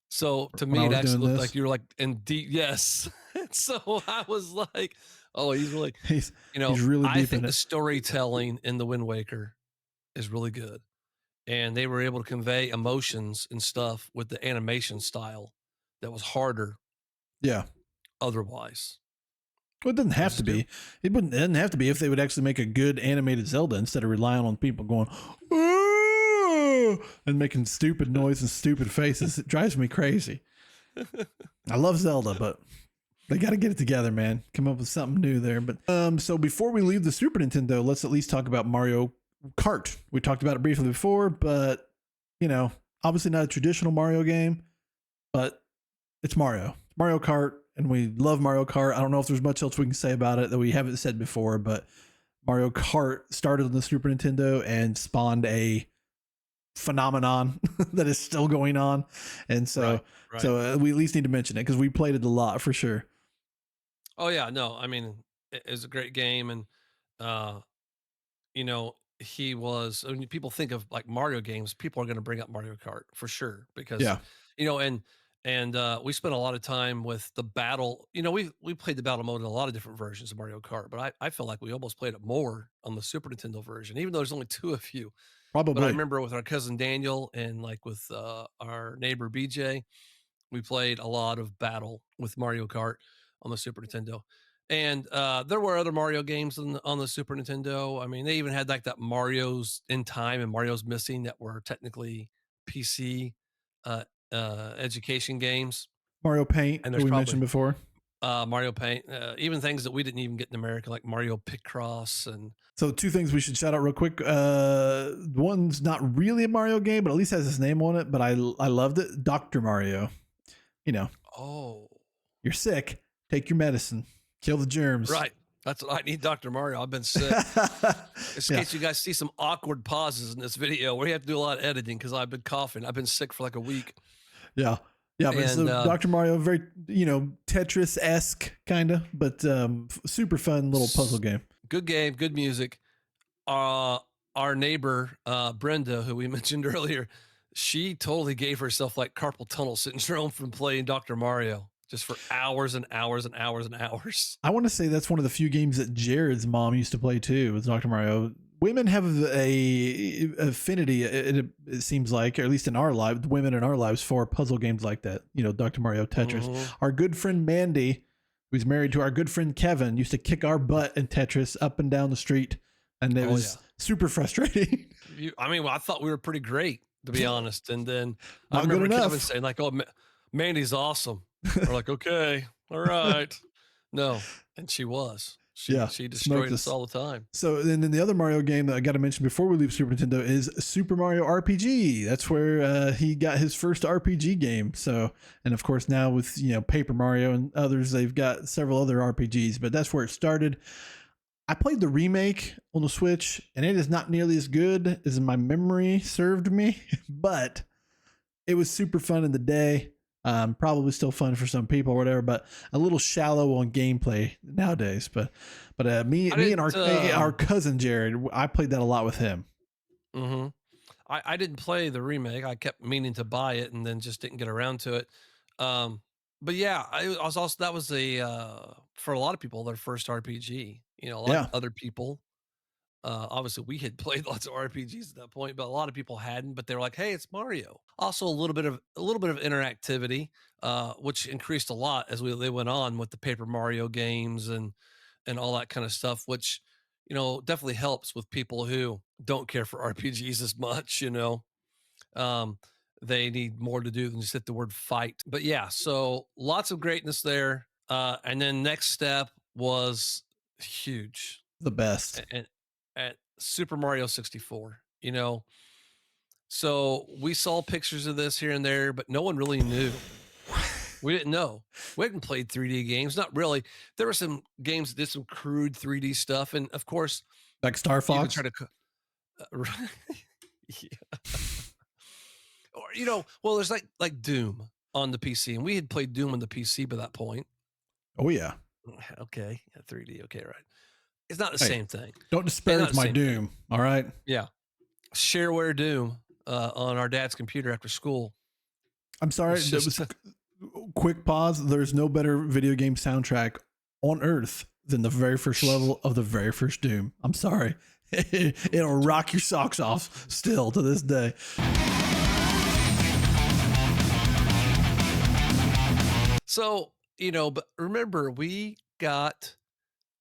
[SPEAKER 1] So to
[SPEAKER 2] when
[SPEAKER 1] me,
[SPEAKER 2] I
[SPEAKER 1] it
[SPEAKER 2] was
[SPEAKER 1] actually
[SPEAKER 2] doing
[SPEAKER 1] looked like
[SPEAKER 2] this.
[SPEAKER 1] you were like in deep. Yes. So I was like, oh, he's really,
[SPEAKER 2] He's he's really
[SPEAKER 1] I
[SPEAKER 2] deep in
[SPEAKER 1] think the
[SPEAKER 2] it.
[SPEAKER 1] storytelling in the Wind Waker is really good. And they were able to convey emotions and stuff with the animation style that was harder
[SPEAKER 2] Yeah.
[SPEAKER 1] otherwise.
[SPEAKER 2] Well, it doesn't
[SPEAKER 1] It was
[SPEAKER 2] have to
[SPEAKER 1] just good.
[SPEAKER 2] be. It doesn't have to be if they would actually make a good animated Zelda instead of relying on people going "Ah," and making stupid noise and stupid faces. It drives me crazy. I love Zelda, but they got to get it together, man. Come up with something new there. But so before we leave the Super Nintendo, let's at least talk about Mario Kart. We talked about it briefly before, but obviously not a traditional Mario game, but it's Mario. Mario Kart, and we love Mario Kart. I don't know if there's much else we can say about it that we haven't said before, but Mario Kart started on the Super Nintendo and spawned a phenomenon that is still going on. And so,
[SPEAKER 1] Right.
[SPEAKER 2] we at least need to mention it because we played it a lot for sure.
[SPEAKER 1] Oh yeah, no, I mean, it's a great game, and uh, he was. When people think of like Mario games, people are going to bring up Mario Kart for sure because,
[SPEAKER 2] Yeah,
[SPEAKER 1] we spent a lot of time with the battle. We played the battle mode in a lot of different versions of Mario Kart, but I feel like we almost played it more on the Super Nintendo version, even though there's only two of you. But I
[SPEAKER 2] probably.
[SPEAKER 1] remember with our cousin Daniel and like with our neighbor BJ, we played a lot of battle with Mario Kart on the Super Nintendo. And there were other Mario games on the Super Nintendo. I mean, they even had like that Mario's in Time and Mario's Missing that were technically PC uh, education games.
[SPEAKER 2] Mario Paint
[SPEAKER 1] And
[SPEAKER 2] that
[SPEAKER 1] there's
[SPEAKER 2] we mentioned
[SPEAKER 1] probably
[SPEAKER 2] before.
[SPEAKER 1] Mario Paint, even things that we didn't even get in America, like Mario Picross. And
[SPEAKER 2] So two things we should shout out real quick. One's not really a Mario game, but at least has his name on it. But I loved it. Dr. Mario.
[SPEAKER 1] oh,
[SPEAKER 2] You're sick. Take your medicine. Kill the germs.
[SPEAKER 1] right. That's what I need, Dr. Mario. I've been sick. Just in
[SPEAKER 2] Yeah.
[SPEAKER 1] case you guys see some awkward pauses in this video where you have to do a lot of editing because I've been coughing. I've been sick for like a week.
[SPEAKER 2] Yeah. Yeah, but
[SPEAKER 1] And
[SPEAKER 2] so Dr. Mario, very, Tetris-esque kind of, but super fun little puzzle game.
[SPEAKER 1] good game, good music. Our neighbor, Brenda, who we mentioned earlier, she totally gave herself like carpal tunnel syndrome from playing Dr. Mario just for hours and hours and hours and hours.
[SPEAKER 2] I want to say that's one of the few games that Jared's mom used to play too with Dr. Mario. Women have a affinity, it seems like, or at least in our lives, women in our lives for puzzle games like that. Dr. Mario, Tetris.
[SPEAKER 1] Mhm.
[SPEAKER 2] Our good friend Mandy, who's married to our good friend Kevin, used to kick our butt in Tetris up and down the street, and it
[SPEAKER 1] Oh,
[SPEAKER 2] was super frustrating.
[SPEAKER 1] I thought we were pretty great, to be honest. And then I
[SPEAKER 2] Not good
[SPEAKER 1] remember Kevin
[SPEAKER 2] enough.
[SPEAKER 1] saying like, "Oh, Mandy's awesome." We're like, "Okay, all right." No, and she was.
[SPEAKER 2] Yeah,
[SPEAKER 1] She
[SPEAKER 2] smoked
[SPEAKER 1] destroyed us
[SPEAKER 2] us.
[SPEAKER 1] all the time.
[SPEAKER 2] So then the other Mario game that I got to mention before we leave Super Nintendo is Super Mario RPG. That's where he got his first RPG game. So, and of course now with Paper Mario and others, they've got several other RPGs. But that's where it started. I played the remake on the Switch, and it is not nearly as good as my memory served me, but it was super fun in the day. Probably still fun for some people or whatever, but a little shallow on gameplay nowadays. But me and our cousin Jared, I played that a lot with him.
[SPEAKER 1] Mm-hmm. I didn't play the remake. I kept meaning to buy it and then just didn't get around to it. But yeah, I was also that was for a lot of people their first RPG. A lot
[SPEAKER 2] Yeah,
[SPEAKER 1] of other people. Obviously, we had played lots of RPGs at that point, but a lot of people hadn't. But they were like, "Hey, it's Mario." Also, a little bit of interactivity, which increased a lot as they went on with the Paper Mario games and all that kind of stuff. Which definitely helps with people who don't care for RPGs as much. Um, they need more to do than just hit the word fight. But yeah, so lots of greatness there. And then next step was huge
[SPEAKER 2] the best.
[SPEAKER 1] and at Super Mario 64. So we saw pictures of this here and there, but no one really knew. We didn't know. We hadn't played 3D games, not really. There were some games that did some crude 3D stuff, and of course,
[SPEAKER 2] Like Star
[SPEAKER 1] you could
[SPEAKER 2] Fox.
[SPEAKER 1] try to. Yeah. Or well, there's like Doom on the PC, and we had played Doom on the PC by that point.
[SPEAKER 2] Oh yeah.
[SPEAKER 1] Okay, yeah, 3D. Okay, right. It's not the
[SPEAKER 2] Hey,
[SPEAKER 1] same thing.
[SPEAKER 2] don't
[SPEAKER 1] It's not
[SPEAKER 2] disparage
[SPEAKER 1] the
[SPEAKER 2] my
[SPEAKER 1] same thing.
[SPEAKER 2] Doom. All right.
[SPEAKER 1] Yeah. Shareware Doom on our dad's computer after school.
[SPEAKER 2] I'm sorry.
[SPEAKER 1] It's
[SPEAKER 2] That
[SPEAKER 1] just
[SPEAKER 2] was quick pause. There's no better video game soundtrack on earth than the very first level of the very first Doom. I'm sorry. It'll rock your socks off still to this day.
[SPEAKER 1] so, but remember, we got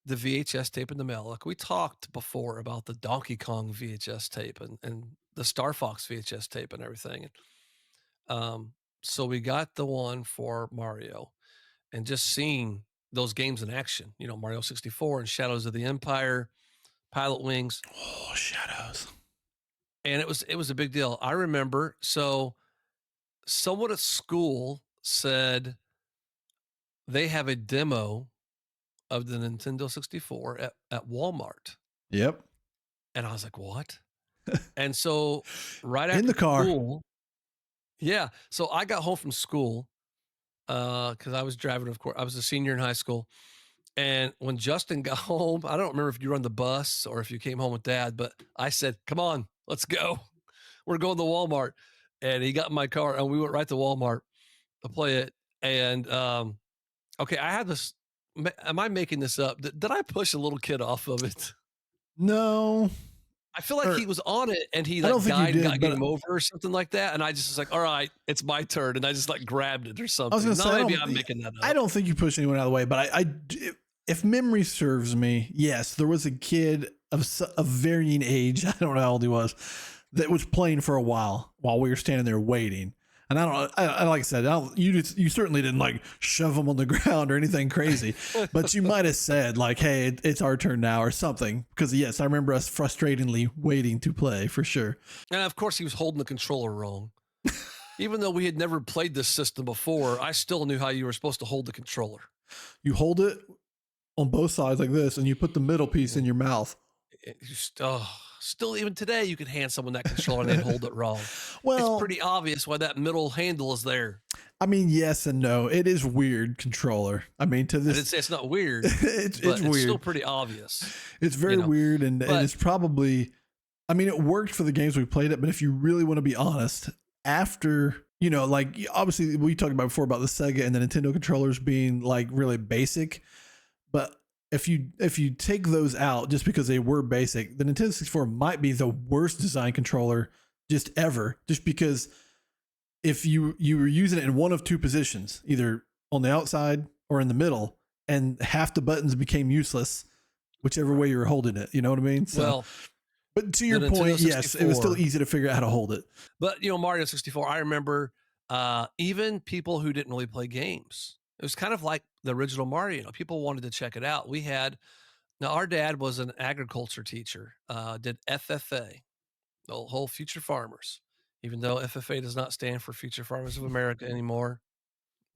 [SPEAKER 1] the VHS tape in the mail. Like we talked before about the Donkey Kong VHS tape and the Star Fox VHS tape and everything. Um, so we got the one for Mario and just seeing those games in action, Mario 64 and Shadows of the Empire, Pilot Wings.
[SPEAKER 2] Oh, Shadows.
[SPEAKER 1] And it was a big deal. I remember, so someone at school said they have a demo of the Nintendo 64 at Walmart.
[SPEAKER 2] Yep.
[SPEAKER 1] And I was like, what? And so right after
[SPEAKER 2] In the car.
[SPEAKER 1] school, yeah. So I got home from school because I was driving, of course. I was a senior in high school. And when Justin got home, I don't remember if you were on the bus or if you came home with dad, but I said, come on, let's go. We're going to Walmart. And he got in my car and we went right to Walmart to play it. And okay, I had this. Am I making this up? Did I push a little kid off of it?
[SPEAKER 2] No.
[SPEAKER 1] I feel like he was on it and he
[SPEAKER 2] I don't
[SPEAKER 1] like
[SPEAKER 2] think you
[SPEAKER 1] died and
[SPEAKER 2] did,
[SPEAKER 1] got
[SPEAKER 2] but-
[SPEAKER 1] game over or something like that. And I just was like, all right, it's my turn. And I just like grabbed it or something.
[SPEAKER 2] I was going to say,
[SPEAKER 1] Maybe I'm making that up.
[SPEAKER 2] I don't think you pushed anyone out of the way, but if memory serves me, yes, there was a kid of varying age. I don't know how old he was, that was playing for a while we were standing there waiting. And I like I said, you certainly didn't like shove him on the ground or anything crazy, but you might have said like, hey, it's our turn now or something. Because yes, I remember us frustratingly waiting to play for sure.
[SPEAKER 1] And of course he was holding the controller wrong. Even though we had never played this system before, I still knew how you were supposed to hold the controller.
[SPEAKER 2] You hold it on both sides like this, and you put the middle piece in your mouth.
[SPEAKER 1] Still, even today, you could hand someone that controller and they'd hold it wrong.
[SPEAKER 2] Well,
[SPEAKER 1] it's pretty obvious why that middle handle is there.
[SPEAKER 2] I mean, yes and no. It is weird controller. I mean, to
[SPEAKER 1] I didn't
[SPEAKER 2] this,
[SPEAKER 1] say it's not weird.
[SPEAKER 2] it's
[SPEAKER 1] but
[SPEAKER 2] weird.
[SPEAKER 1] It's still pretty obvious.
[SPEAKER 2] It's very weird, and it's probably. I mean, it worked for the games we played it, but if you really want to be honest, after like obviously we talked about before about the Sega and the Nintendo controllers being like really basic, but if you take those out just because they were basic, the Nintendo 64 might be the worst design controller just ever, just because if you were using it in one of two positions, either on the outside or in the middle, and half the buttons became useless, whichever way you were holding it. You know what I mean? So,
[SPEAKER 1] Well,
[SPEAKER 2] but to your point, yes, it was still easy to figure out how to hold it.
[SPEAKER 1] But Mario 64, I remember even people who didn't really play games. It was kind of like the original Mario. People wanted to check it out. Now our dad was an agriculture teacher, did FFA, the whole Future Farmers, even though FFA does not stand for Future Farmers of America anymore.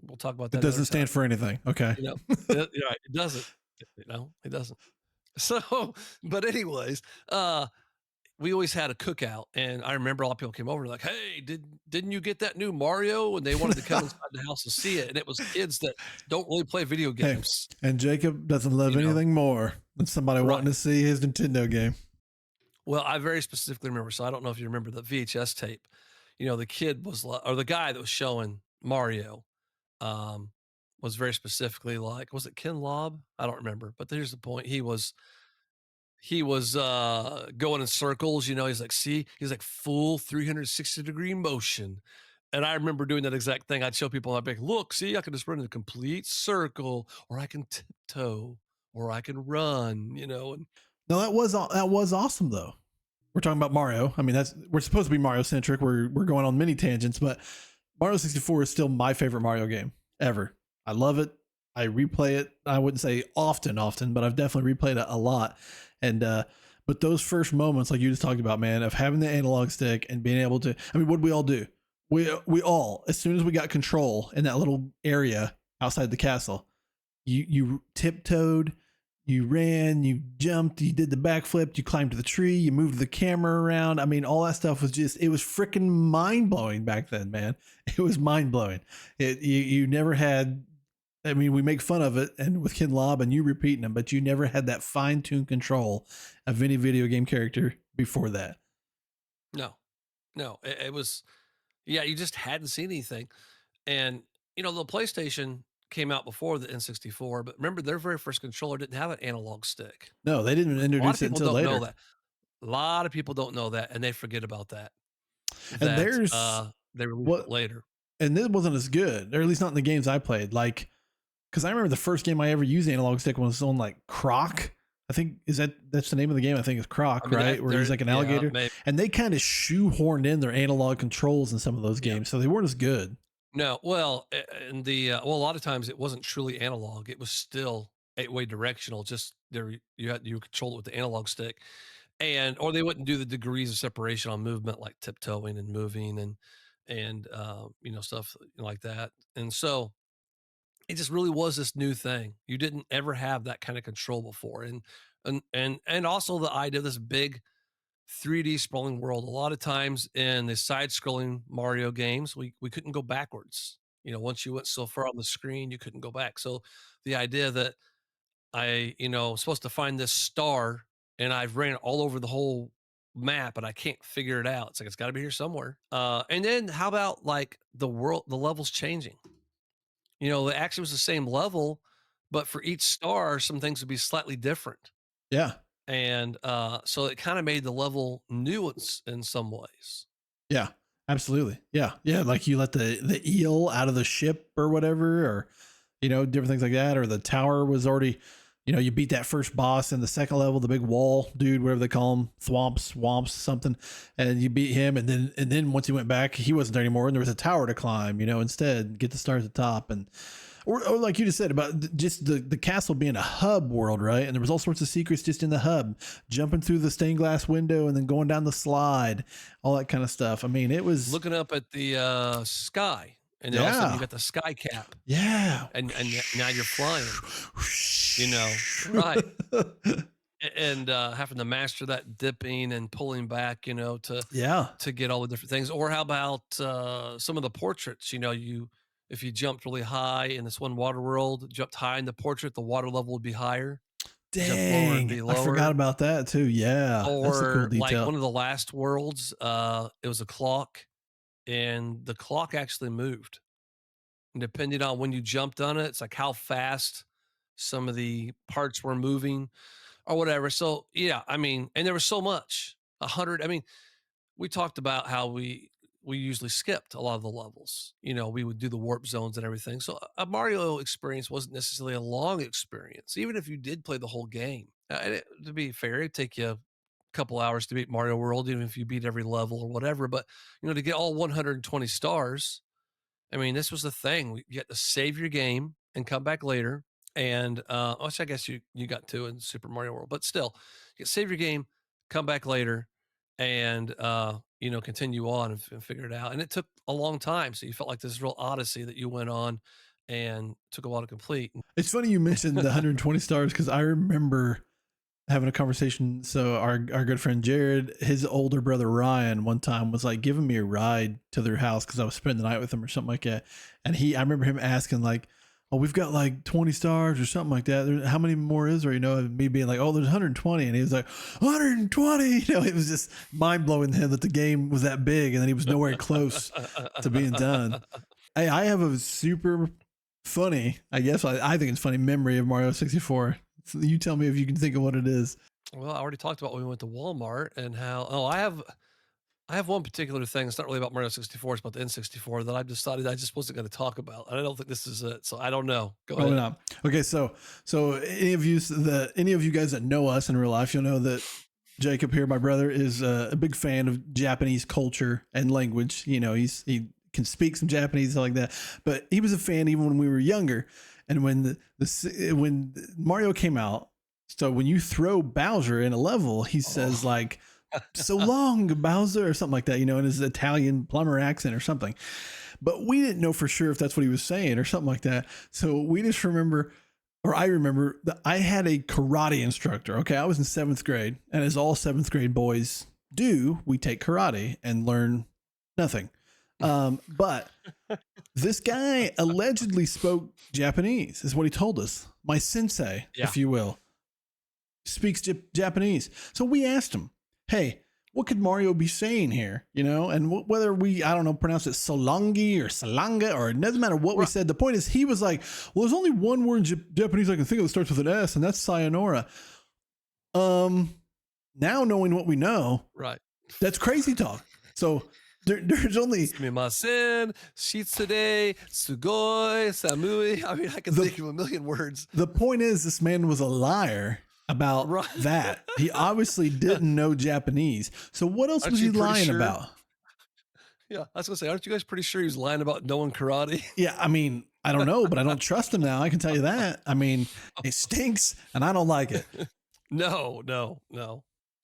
[SPEAKER 1] We'll talk about that.
[SPEAKER 2] It doesn't stand for anything. Okay.
[SPEAKER 1] It doesn't. It doesn't. So, but anyways, we always had a cookout, and I remember a lot of people came over and like, "Hey, didn't you get that new Mario?" And they wanted to come inside the house and see it. And it was kids that don't really play video games.
[SPEAKER 2] Hey, and Jacob doesn't love anything more than somebody wanting to see his Nintendo game.
[SPEAKER 1] Well, I very specifically remember. So I don't know if you remember the VHS tape. The kid was or the guy that was showing Mario was very specifically like, was it Ken Lobb? I don't remember. But here's the point: he was going in circles, he's like, see, he's like full 360-degree motion. And I remember doing that exact thing. I'd show people, I'd be like, look, see, I can just run in a complete circle, or I can tiptoe, or I can run, and
[SPEAKER 2] No, that was awesome though. We're talking about Mario. I mean, we're supposed to be Mario centric. We're going on many tangents, but Mario 64 is still my favorite Mario game ever. I love it. I replay it. I wouldn't say often, but I've definitely replayed it a lot. And but those first moments, like you just talked about, man, of having the analog stick and being able to, I mean, what did we all do? We all, as soon as we got control in that little area outside the castle, you tiptoed, you ran, you jumped, you did the backflip, you climbed to the tree, you moved the camera around. I mean, all that stuff was it was freaking mind blowing back then, man. It was mind blowing. You never had. I mean, we make fun of it, and with Ken Lobb and you repeating them, but you never had that fine-tuned control of any video game character before that.
[SPEAKER 1] No, no, it was, yeah, you just hadn't seen anything. And, the PlayStation came out before the N64, but remember their very first controller didn't have an analog stick.
[SPEAKER 2] No, they didn't
[SPEAKER 1] A lot of
[SPEAKER 2] introduce it
[SPEAKER 1] people
[SPEAKER 2] until
[SPEAKER 1] don't know
[SPEAKER 2] later.
[SPEAKER 1] that. A lot of people don't know that, and they forget about that,
[SPEAKER 2] And
[SPEAKER 1] that,
[SPEAKER 2] there's
[SPEAKER 1] they released it
[SPEAKER 2] what,
[SPEAKER 1] later.
[SPEAKER 2] and this wasn't as good, or at least not in the games I played. Like, because I remember the first game I ever used analog stick was on like Croc. I think that's the name of the game. I think it's Croc,
[SPEAKER 1] I mean,
[SPEAKER 2] right? Where he's like an
[SPEAKER 1] yeah,
[SPEAKER 2] alligator,
[SPEAKER 1] maybe.
[SPEAKER 2] and they kind of shoehorned in their analog controls in some of those
[SPEAKER 1] Yeah.
[SPEAKER 2] games, so they weren't as good.
[SPEAKER 1] No, well, and well, a lot of times it wasn't truly analog. It was still 8-way directional. Just there, you control it with the analog stick, or they wouldn't do the degrees of separation on movement like tiptoeing and moving and stuff like that. And so it just really was this new thing. You didn't ever have that kind of control before, and also the idea of this big 3D sprawling world. A lot of times in the side-scrolling Mario games, we couldn't go backwards. Once you went so far on the screen, you couldn't go back. So the idea that supposed to find this star and I've ran it all over the whole map and I can't figure it out. It's like it's got to be here somewhere. And then how about like the levels changing? It actually was the same level, but for each star, some things would be slightly different.
[SPEAKER 2] Yeah,
[SPEAKER 1] And so it kind of made the level nuance in some ways.
[SPEAKER 2] yeah, absolutely. Yeah, yeah. Like you let the eel out of the ship or whatever, or different things like that, or the tower was already. You beat that first boss in the second level, the big wall dude, whatever they call him, swamps, something, and you beat him, and then once he went back, he wasn't there anymore, and there was a tower to climb, instead, get the stars at the top, and or like you just said about just the castle being a hub world, right? And there was all sorts of secrets just in the hub, jumping through the stained glass window and then going down the slide, all that kind of stuff. I mean, it was
[SPEAKER 1] Looking up at the sky, and then all of a sudden you
[SPEAKER 2] yeah,
[SPEAKER 1] got the sky cap,
[SPEAKER 2] yeah,
[SPEAKER 1] and now you're flying. Right? And having to master that dipping and pulling back,
[SPEAKER 2] yeah,
[SPEAKER 1] to get all the different things. Or how about some of the portraits? If you jumped really high in this one water world, jumped high in the portrait, the water level would be higher. Jump lower, it'd
[SPEAKER 2] dang,
[SPEAKER 1] be
[SPEAKER 2] I forgot
[SPEAKER 1] lower.
[SPEAKER 2] about that too. Yeah, that's a cool
[SPEAKER 1] Or like
[SPEAKER 2] detail.
[SPEAKER 1] one of the last worlds, it was a clock, and the clock actually moved. And depending on when you jumped on it, it's like how fast some of the parts were moving or whatever. So yeah, I mean, and there was so much. 100. I mean, we talked about how we usually skipped a lot of the levels. We would do the warp zones and everything. So a Mario experience wasn't necessarily a long experience, even if you did play the whole game. To be fair, it'd take you a couple hours to beat Mario World, even if you beat every level or whatever. But to get all 120 stars, I mean, this was the thing. You had to save your game and come back later. And which I guess you got to in Super Mario World, but still, you save your game, come back later, and continue on and figure it out. And it took a long time, so you felt like this real odyssey that you went on, and took a while to complete.
[SPEAKER 2] It's funny you mentioned the 120 stars because I remember having a conversation. So our good friend Jared, his older brother Ryan, one time was like giving me a ride to their house because I was spending the night with him or something like that. And I remember him asking like, "Oh, we've got like 20 stars or something like that. How many more is there?" And me being like, "Oh, there's 120," and he was like, "120." It was just mind blowing to him that the game was that big, and then he was nowhere close to being done. Hey, I have a super funny, I guess I think it's funny memory of Mario 64. So you tell me if you can think of what it is.
[SPEAKER 1] Well, I already talked about when we went to Walmart and how. Oh, I have one particular thing. It's not really about Mario 64. It's about the N64 that I've decided I just wasn't going to talk about. And I don't think this is it. So I don't know. Go
[SPEAKER 2] Probably
[SPEAKER 1] ahead.
[SPEAKER 2] not. Okay, so any of you guys that know us in real life, you'll know that Jacob here, my brother, is a big fan of Japanese culture and language. He can speak some Japanese like that, but he was a fan even when we were younger. And when when Mario came out, so when you throw Bowser in a level, he says like, "So long, Bowser," or something like that, in his Italian plumber accent or something. But we didn't know for sure if that's what he was saying or something like that. So we just remember, or I remember that I had a karate instructor. Okay, I was in 7th grade, and as all 7th grade boys do, we take karate and learn nothing. But this guy allegedly spoke Japanese, is what he told us. My sensei,
[SPEAKER 1] Yeah.
[SPEAKER 2] if you will, speaks Japanese. So we asked him, "Hey, what could Mario be saying here? You know, and whether we, I don't know, pronounce it Solangi or Salanga, or it doesn't matter what we
[SPEAKER 1] Right.
[SPEAKER 2] said. The point is, he was like, well, there's only one word in Japanese I can think of that starts with an S, and that's sayonara. Now knowing what we know,
[SPEAKER 1] Right.
[SPEAKER 2] that's crazy talk. So there's only
[SPEAKER 1] Sumimasen, shitsude, sugoi, samui. I mean, I can think of a million words.
[SPEAKER 2] the point is, this man was a liar about
[SPEAKER 1] Right.
[SPEAKER 2] that. He obviously didn't know Japanese. So what else
[SPEAKER 1] Aren't
[SPEAKER 2] was he
[SPEAKER 1] you pretty
[SPEAKER 2] lying
[SPEAKER 1] sure?
[SPEAKER 2] about?
[SPEAKER 1] Yeah, I was gonna say, aren't you guys pretty sure he was lying about knowing karate?
[SPEAKER 2] Yeah, I mean, I don't know, but I don't trust him now. I can tell you that. I mean, it stinks, and I don't like it.
[SPEAKER 1] No.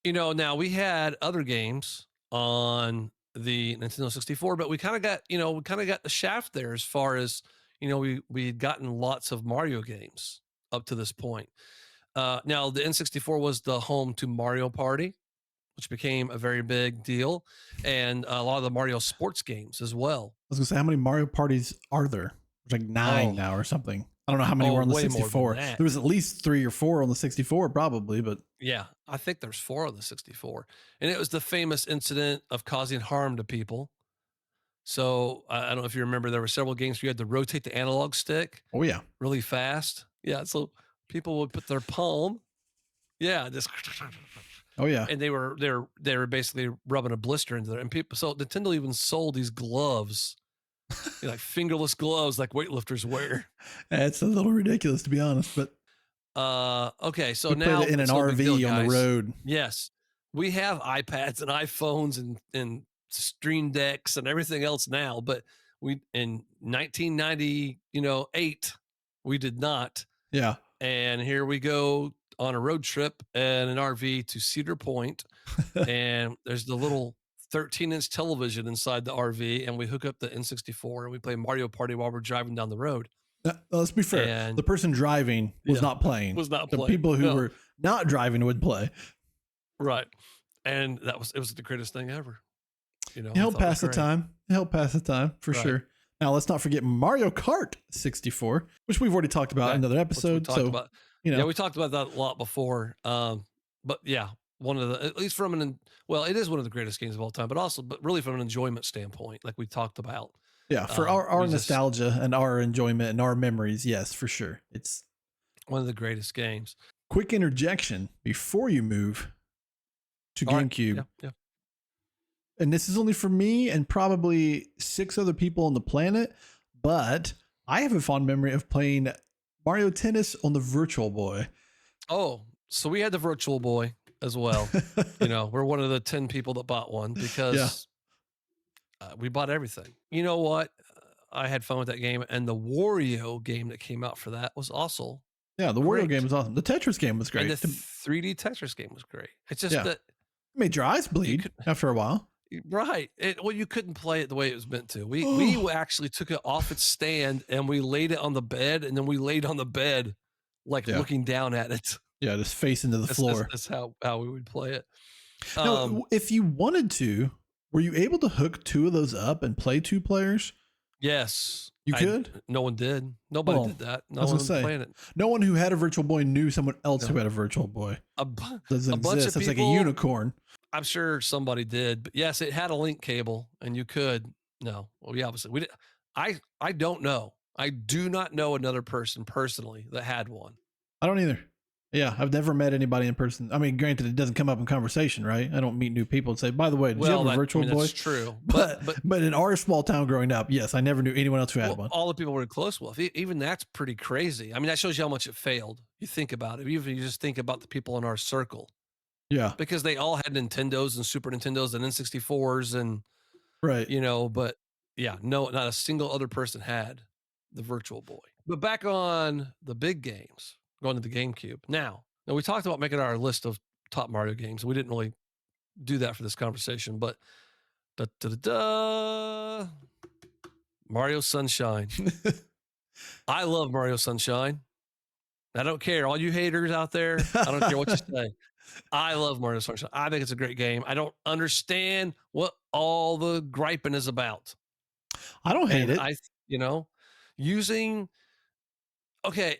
[SPEAKER 1] You know, now we had other games on the Nintendo 64, but we kind of got the shaft there as far as, we'd gotten lots of Mario games up to this point. Now the N64 was the home to Mario Party, which became a very big deal, and a lot of the Mario sports games as well.
[SPEAKER 2] I was gonna say, how many Mario parties are there? There's like 9
[SPEAKER 1] Oh.
[SPEAKER 2] now or something. I don't know how many were on the
[SPEAKER 1] Way more than
[SPEAKER 2] 64.
[SPEAKER 1] that.
[SPEAKER 2] There was at least 3 or 4 on the 64, probably, but
[SPEAKER 1] Yeah, I think there's 4 on the 64, and it was the famous incident of causing harm to people. So I don't know if you remember, there were several games where you had to rotate the analog stick
[SPEAKER 2] oh yeah.
[SPEAKER 1] really fast. Yeah, so people would put their palm, just,
[SPEAKER 2] Oh yeah.
[SPEAKER 1] and they were basically rubbing a blister into there. And people, so Nintendo even sold these gloves, like fingerless gloves, like weightlifters wear.
[SPEAKER 2] It's a little ridiculous, to be honest, but
[SPEAKER 1] Okay, so
[SPEAKER 2] we
[SPEAKER 1] now
[SPEAKER 2] played it in an
[SPEAKER 1] it's no big deal,
[SPEAKER 2] RV on the
[SPEAKER 1] guys.
[SPEAKER 2] road.
[SPEAKER 1] Yes, we have iPads and iPhones and Stream Decks and everything else now, but we in 1998 we did not.
[SPEAKER 2] Yeah.
[SPEAKER 1] And here we go on a road trip and an RV to Cedar Point, and there's the little 13-inch television inside the RV, and we hook up the N64 and we play Mario Party while we're driving down the road.
[SPEAKER 2] Let's be fair.
[SPEAKER 1] And
[SPEAKER 2] the person driving was
[SPEAKER 1] Yeah,
[SPEAKER 2] not playing.
[SPEAKER 1] was not
[SPEAKER 2] The
[SPEAKER 1] playing.
[SPEAKER 2] people who
[SPEAKER 1] No.
[SPEAKER 2] were not driving would play.
[SPEAKER 1] Right. And it was the greatest thing ever.
[SPEAKER 2] It
[SPEAKER 1] I
[SPEAKER 2] helped
[SPEAKER 1] thought it was
[SPEAKER 2] pass the
[SPEAKER 1] great.
[SPEAKER 2] time. It helped pass the time for
[SPEAKER 1] Right.
[SPEAKER 2] sure. Now let's not forget Mario Kart 64, which we've already talked about in another
[SPEAKER 1] Which we
[SPEAKER 2] episode.
[SPEAKER 1] talked
[SPEAKER 2] So
[SPEAKER 1] about.
[SPEAKER 2] you know,
[SPEAKER 1] Yeah, we talked about that a lot before. But yeah, one of the, at least from it is one of the greatest games of all time, but really from an enjoyment standpoint, like we talked about.
[SPEAKER 2] yeah, for our
[SPEAKER 1] we just-
[SPEAKER 2] nostalgia and our enjoyment and our memories, yes, for sure. It's
[SPEAKER 1] One of the greatest games.
[SPEAKER 2] quick interjection before you move to
[SPEAKER 1] All right,
[SPEAKER 2] GameCube.
[SPEAKER 1] Yeah.
[SPEAKER 2] And this is only for me and probably 6 other people on the planet, but I have a fond memory of playing Mario Tennis on the Virtual Boy.
[SPEAKER 1] Oh, so we had the Virtual Boy as well. We're one of the 10 people that bought one because we bought everything. You know what? I had fun with that game, and the Wario game that came out for that was also,
[SPEAKER 2] Yeah, the Wario
[SPEAKER 1] Great.
[SPEAKER 2] game was awesome. The Tetris game was great.
[SPEAKER 1] and the
[SPEAKER 2] It
[SPEAKER 1] 3D Tetris game was great. It's just
[SPEAKER 2] Yeah.
[SPEAKER 1] that,
[SPEAKER 2] made your eyes bleed
[SPEAKER 1] could-
[SPEAKER 2] after a while.
[SPEAKER 1] right? You couldn't play it the way it was meant to. We actually took it off its stand and we laid it on the bed, and then we laid on the bed, like
[SPEAKER 2] Yeah.
[SPEAKER 1] looking down at it.
[SPEAKER 2] Yeah, just face into the floor.
[SPEAKER 1] That's how we would play it.
[SPEAKER 2] Now, if you wanted to, were you able to hook 2 of those up and play 2 players?
[SPEAKER 1] Yes,
[SPEAKER 2] You could?
[SPEAKER 1] No one did. Nobody
[SPEAKER 2] Well,
[SPEAKER 1] did that. No
[SPEAKER 2] I was
[SPEAKER 1] one
[SPEAKER 2] gonna
[SPEAKER 1] was
[SPEAKER 2] say,
[SPEAKER 1] playing it.
[SPEAKER 2] No one who had a Virtual Boy knew someone else
[SPEAKER 1] No.
[SPEAKER 2] who had a Virtual Boy.
[SPEAKER 1] A bu-
[SPEAKER 2] Doesn't
[SPEAKER 1] A bunch of
[SPEAKER 2] exist. It's like a
[SPEAKER 1] people-
[SPEAKER 2] unicorn.
[SPEAKER 1] I'm sure somebody did, but yes, it had a link cable, and you could. No, well, we did. I don't know. I do not know another person personally that had one.
[SPEAKER 2] I don't either. Yeah, I've never met anybody in person. I mean, granted, it doesn't come up in conversation, right? I don't meet new people and say, by the way, did you have a Virtual Boy?
[SPEAKER 1] That's true.
[SPEAKER 2] But in our small town growing up, yes, I never knew anyone else who had one.
[SPEAKER 1] All the people we're close with, even that's pretty crazy. I mean, that shows you how much it failed. You think about it. Even you just think about the people in our circle,
[SPEAKER 2] Yeah,
[SPEAKER 1] because they all had Nintendos and Super Nintendos and N64s and,
[SPEAKER 2] right.
[SPEAKER 1] but yeah, no, not a single other person had the Virtual Boy. But back on the big games, going to the GameCube. Now we talked about making our list of top Mario games. We didn't really do that for this conversation, but Mario Sunshine. I love Mario Sunshine. I don't care. All you haters out there, I don't care what you say. I love Mario Sunshine. I think it's a great game. I don't understand what all the griping is about.
[SPEAKER 2] I don't hate
[SPEAKER 1] And
[SPEAKER 2] it.
[SPEAKER 1] using, okay,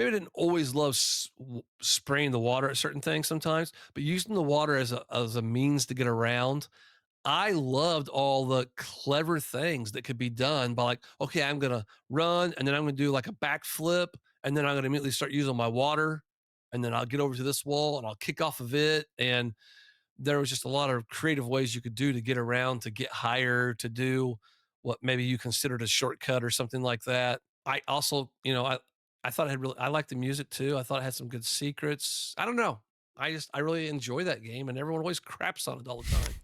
[SPEAKER 1] maybe I didn't always love spraying the water at certain things sometimes, but using the water as a means to get around. I loved all the clever things that could be done by like, okay, I'm gonna run and then I'm gonna do like a backflip and then I'm gonna immediately start using my water and then I'll get over to this wall and I'll kick off of it. And there was just a lot of creative ways you could do to get around, to get higher, to do what maybe you considered a shortcut or something like that. I also, I thought I liked the music too. I thought it had some good secrets. I don't know. I really enjoy that game and everyone always craps on it all the time.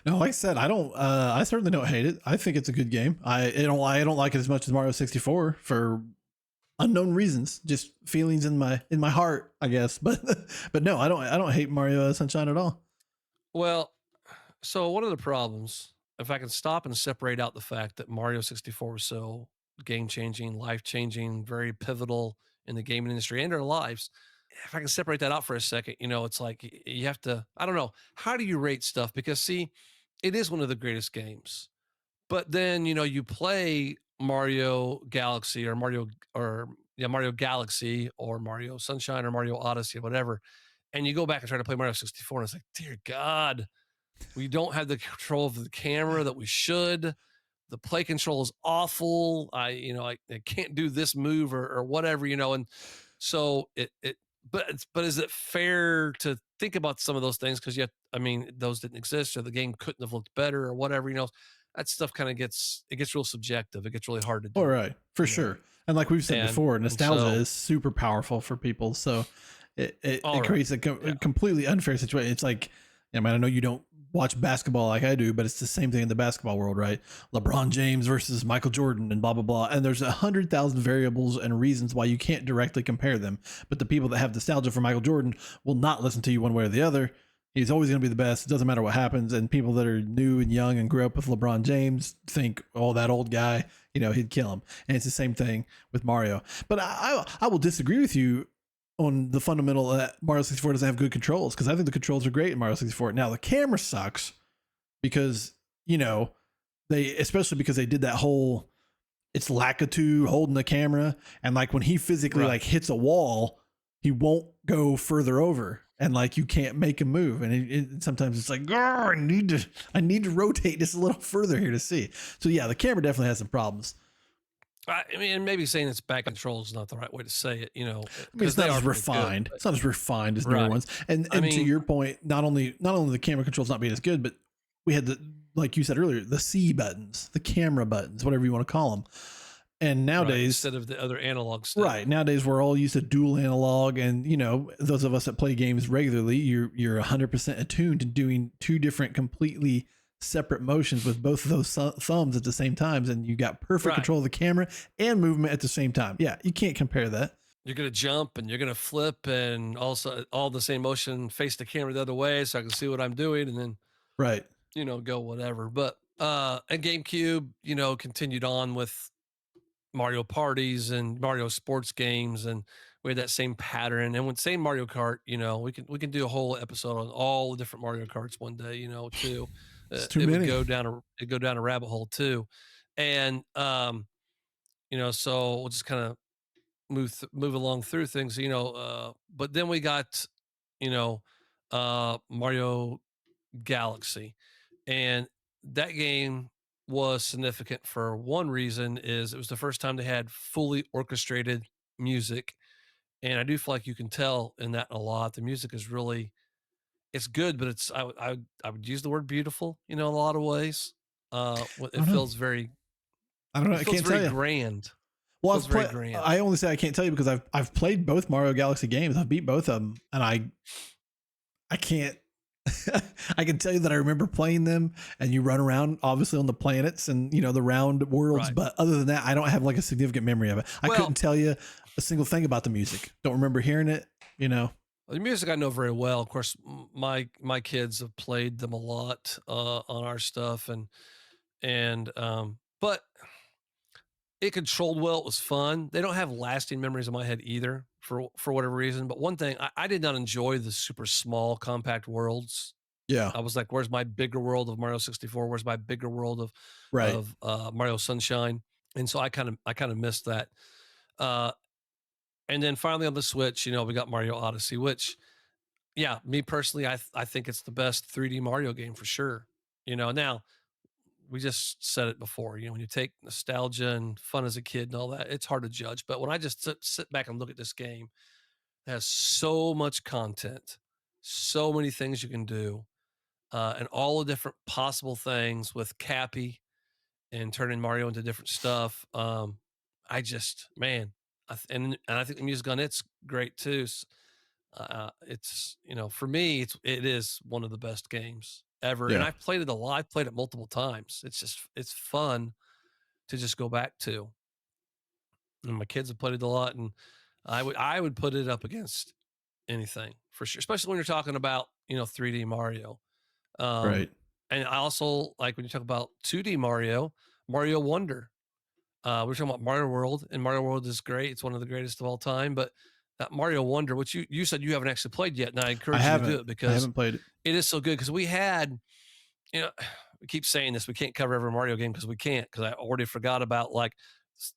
[SPEAKER 2] No, like I said, I don't. I certainly don't hate it. I think it's a good game. I don't like it as much as Mario 64 for unknown reasons, just feelings in my heart, I guess. But no, I don't hate Mario Sunshine at all.
[SPEAKER 1] Well, so one of the problems, if I can stop and separate out the fact that Mario 64 was so game changing, life changing, very pivotal in the gaming industry and our lives, if I can separate that out for a second, it's like you have to, I don't know, how do you rate stuff? Because see, it is one of the greatest games. But then, you play Mario Galaxy Mario Galaxy or Mario Sunshine or Mario Odyssey or whatever, and you go back and try to play Mario 64 and it's like, dear God, we don't have the control of the camera that we should. The play control is awful. I can't do this move or whatever, and so but is it fair to think about some of those things? Cause yet, those didn't exist or the game couldn't have looked better or whatever, that stuff kind of gets real subjective. It gets really hard to
[SPEAKER 2] All
[SPEAKER 1] do,
[SPEAKER 2] right, for sure. And like we've said before, nostalgia is super powerful for people. So it creates a completely unfair situation. It's like, I know you don't watch basketball like I do, but it's the same thing in the basketball world, right? LeBron James versus Michael Jordan and blah, blah, blah. And there's 100,000 variables and reasons why you can't directly compare them. But the people that have nostalgia for Michael Jordan will not listen to you one way or the other. He's always going to be the best. It doesn't matter what happens. And people that are new and young and grew up with LeBron James think, oh, that old guy, he'd kill him. And it's the same thing with Mario. But I will disagree with you on the fundamental that Mario 64 doesn't have good controls, because I think the controls are great in Mario 64. Now the camera sucks because, especially because they did that whole, it's Lakitu holding the camera. And like when he physically like hits a wall, he won't go further over. And like you can't make him move, and sometimes it's like, I need to rotate just a little further here to see. So yeah, the camera definitely has some problems.
[SPEAKER 1] Maybe saying it's back control is not the right way to say it.
[SPEAKER 2] It's not as refined. It's not as refined as newer ones. And to your point, not only the camera controls not being as good, but we had like you said earlier, the C buttons, the camera buttons, whatever you want to call them. And nowadays,
[SPEAKER 1] instead of the other analog stuff,
[SPEAKER 2] nowadays we're all used to dual analog, and those of us that play games regularly, you're 100% attuned to doing two different completely separate motions with both of those thumbs at the same times, and you got perfect control of the camera and movement at the same time. Yeah, you can't compare that.
[SPEAKER 1] You're gonna jump and you're gonna flip, and also all the same motion, face the camera the other way so I can see what I'm doing, and then go whatever. But and GameCube, continued on with Mario parties and Mario sports games, and we had that same pattern. And when saying Mario Kart, we can do a whole episode on all the different Mario Karts one day, too.
[SPEAKER 2] It's too many.
[SPEAKER 1] Would go down a rabbit hole too. And so we'll just kind of move along through things, but then we got, Mario Galaxy, and that game was significant for one reason. Is it was the first time they had fully orchestrated music, and I do feel like you can tell in that a lot. The music is really, it's good, but it's I would use the word beautiful, in a lot of ways. It feels very,
[SPEAKER 2] I don't know. I can't tell you.
[SPEAKER 1] Grand.
[SPEAKER 2] Well, I only say I can't tell you because I've played both Mario Galaxy games. I've beat both of them, and I can't. I can tell you that I remember playing them, and you run around obviously on the planets and the round worlds. Right. But other than that, I don't have like a significant memory of it. I couldn't tell you a single thing about the music. Don't remember hearing it. The
[SPEAKER 1] music I know very well. Of course, my kids have played them a lot on our stuff, and but it controlled well. It was fun. They don't have lasting memories in my head either, for whatever reason. But one thing, I did not enjoy the super small, compact worlds.
[SPEAKER 2] Yeah,
[SPEAKER 1] I was like, "Where's my bigger world of Mario 64? Where's my bigger world of Mario Sunshine?" And so I kind of missed that. And then finally on the Switch, we got Mario Odyssey, which, yeah, me personally, I think it's the best 3D Mario game for sure. Now we just said it before. When you take nostalgia and fun as a kid and all that, it's hard to judge. But when I just sit back and look at this game, it has so much content, so many things you can do, and all the different possible things with Cappy and turning Mario into different stuff. I just, man, and I think the music on it's great too. It's for me, it is one of the best games ever, and
[SPEAKER 2] Yeah.
[SPEAKER 1] I've played it a lot. I've played it multiple times. It's fun to just go back to, and my kids have played it a lot, and I would put it up against anything for sure, especially when you're talking about 3D Mario. Um,
[SPEAKER 2] Right.
[SPEAKER 1] and I also like when you talk about 2D Mario Wonder. We're talking about Mario World, and Mario World is great. It's one of the greatest of all time. But that Mario Wonder, which you said you haven't actually played yet, and I
[SPEAKER 2] I
[SPEAKER 1] encourage you to do
[SPEAKER 2] haven't.
[SPEAKER 1] it
[SPEAKER 2] I
[SPEAKER 1] because
[SPEAKER 2] haven't played it.
[SPEAKER 1] it is so good. Because we had, you know, we keep saying this, we can't cover every Mario game because we can't. Because I already forgot about like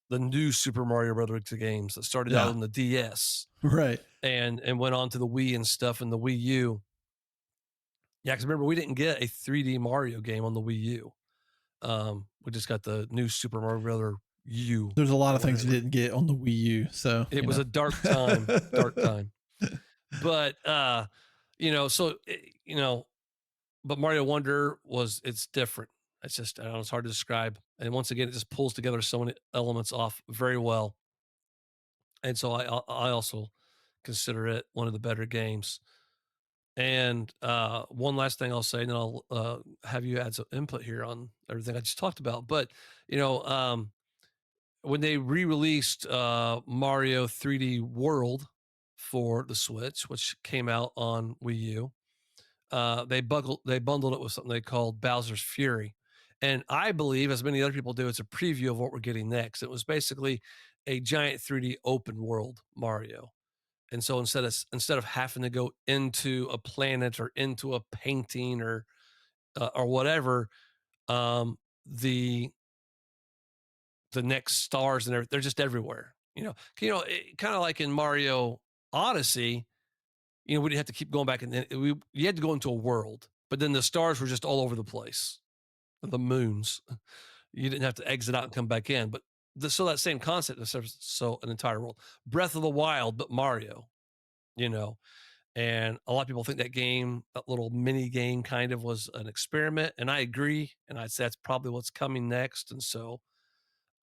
[SPEAKER 1] the new Super Mario Brothers games that started out
[SPEAKER 2] Yeah.
[SPEAKER 1] on the DS
[SPEAKER 2] Right.
[SPEAKER 1] and went on to the Wii and stuff and the Wii U. Yeah, because remember we didn't get a 3D Mario game on the Wii U. We just got the new Super Mario Brother U
[SPEAKER 2] There's a lot
[SPEAKER 1] or
[SPEAKER 2] of things you
[SPEAKER 1] whatever.
[SPEAKER 2] didn't get on the Wii U, so
[SPEAKER 1] It was a dark time, dark time. But so but Mario Wonder it's different. It's just I don't know, it's hard to describe. And once again, it just pulls together so many elements off very well. And so I also consider it one of the better games. And one last thing I'll say, and then I'll have you add some input here on everything I just talked about. But you know, when they re-released Mario 3D World for the Switch, which came out on Wii U, they bundled it with something they called Bowser's Fury, and I believe, as many other people do, it's a preview of what we're getting next. It was basically a giant 3D open world Mario, and so instead of having to go into a planet or into a painting or whatever, um, the the next stars and they're just everywhere. Kind of like in Mario Odyssey. We didn't have to keep going back, and you had to go into a world, but then the stars were just all over the place. The moons, you didn't have to exit out and come back in. But so that same concept, so an entire world, Breath of the Wild, but Mario. You know, and a lot of people think that little mini game, kind of was an experiment, and I agree, and I'd say that's probably what's coming next. And so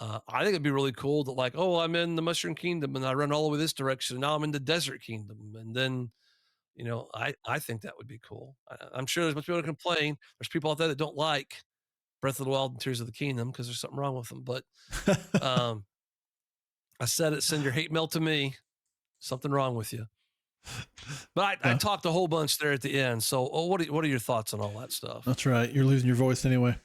[SPEAKER 1] I think it'd be really cool to like, oh, I'm in the Mushroom Kingdom and I run all the way this direction. And now I'm in the Desert Kingdom. And then, I think that would be cool. I'm sure there's much people that complain. There's people out there that don't like Breath of the Wild and Tears of the Kingdom because there's something wrong with them. But um, I said it, send your hate mail to me. Something wrong with you. But I talked a whole bunch there at the end. So what are your thoughts on all that stuff?
[SPEAKER 2] That's right. You're losing your voice anyway.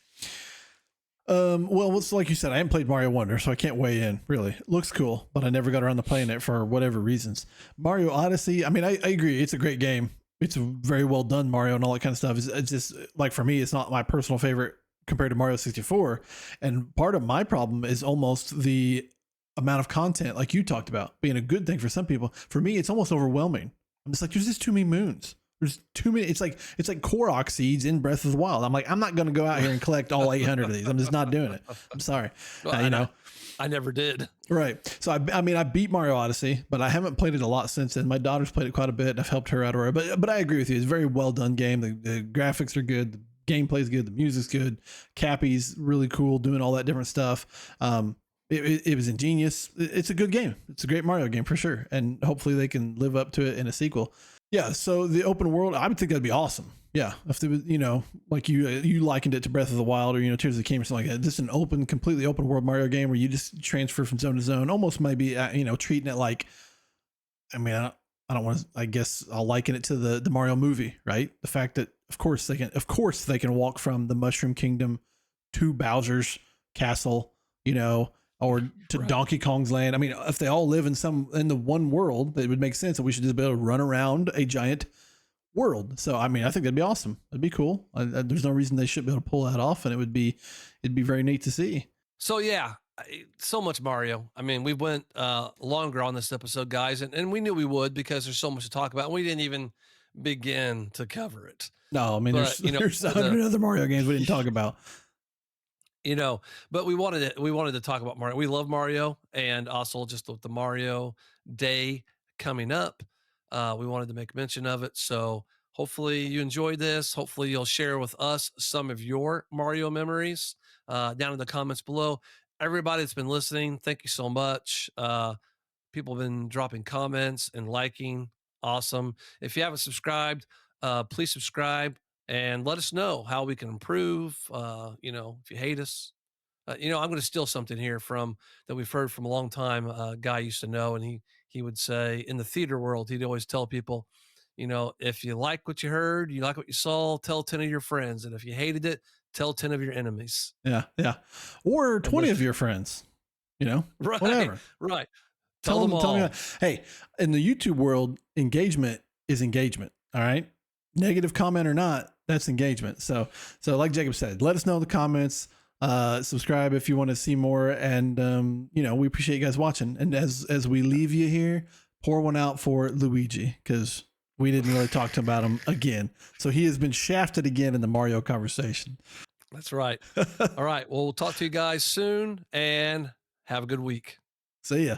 [SPEAKER 2] Well, it's like you said, I haven't played Mario Wonder, so I can't weigh in. Really, it looks cool, but I never got around to playing it for whatever reasons. Mario Odyssey, I mean, I agree, it's a great game. It's a very well done Mario and all that kind of stuff. It's just like for me, it's not my personal favorite compared to Mario 64. And part of my problem is almost the amount of content, like you talked about, being a good thing for some people. For me, it's almost overwhelming. I'm just like, there's just too many moons. There's too many. It's like Korok seeds in Breath of the Wild. I'm like, I'm not going to go out here and collect all 800 of these. I'm just not doing it. I'm sorry.
[SPEAKER 1] Well, I never did.
[SPEAKER 2] Right. So I mean, I beat Mario Odyssey, but I haven't played it a lot since then. My daughter's played it quite a bit. I've helped her out. But I agree with you. It's a very well done game. The graphics are good. The gameplay's good. The music's good. Cappy's really cool, doing all that different stuff. It was ingenious. It's a good game. It's a great Mario game for sure. And hopefully they can live up to it in a sequel. Yeah, so the open world, I would think that'd be awesome. Yeah, if there was, like you likened it to Breath of the Wild or Tears of the Kingdom or something like that. Just an completely open world Mario game where you just transfer from zone to zone, almost maybe treating it like, I mean, I don't want to. I guess I'll liken it to the Mario movie, right? The fact that of course they can walk from the Mushroom Kingdom to Bowser's castle, or to Donkey Kong's land. I mean, if they all live in the one world, it would make sense that we should just be able to run around a giant world. So, I mean, I think that'd be awesome. It'd be cool. There's no reason they shouldn't be able to pull that off, and it'd be very neat to see.
[SPEAKER 1] So yeah, So much Mario. I mean, we went longer on this episode, guys, and we knew we would because there's so much to talk about. And we didn't even begin to cover it.
[SPEAKER 2] No, I mean,
[SPEAKER 1] But
[SPEAKER 2] there's 100 other Mario games we didn't talk about.
[SPEAKER 1] But we wanted to talk about Mario. We love Mario, and also just with the Mario Day coming up, we wanted to make mention of it. So hopefully you enjoyed this. Hopefully you'll share with us some of your Mario memories down in the comments below. Everybody that's been listening, thank you so much. People have been dropping comments and liking. Awesome. If you haven't subscribed, please subscribe and let us know how we can improve. If you hate us, I'm going to steal something here from that we've heard from a long time. A guy I used to know, and he would say in the theater world, he'd always tell people, if you like what you heard, you like what you saw, tell 10 of your friends, and if you hated it, tell 10 of your enemies.
[SPEAKER 2] Yeah, yeah, or 20 of your friends.
[SPEAKER 1] Right,
[SPEAKER 2] whatever.
[SPEAKER 1] Right.
[SPEAKER 2] Tell them
[SPEAKER 1] all.
[SPEAKER 2] Hey, in the YouTube world, engagement is engagement. All right. Negative comment or not, that's engagement. So like Jacob said, let us know in the comments, subscribe if you want to see more. And, we appreciate you guys watching. And as we leave you here, pour one out for Luigi, because we didn't really talk about him again. So he has been shafted again in the Mario conversation.
[SPEAKER 1] That's right. All right. Well, we'll talk to you guys soon and have a good week.
[SPEAKER 2] See ya.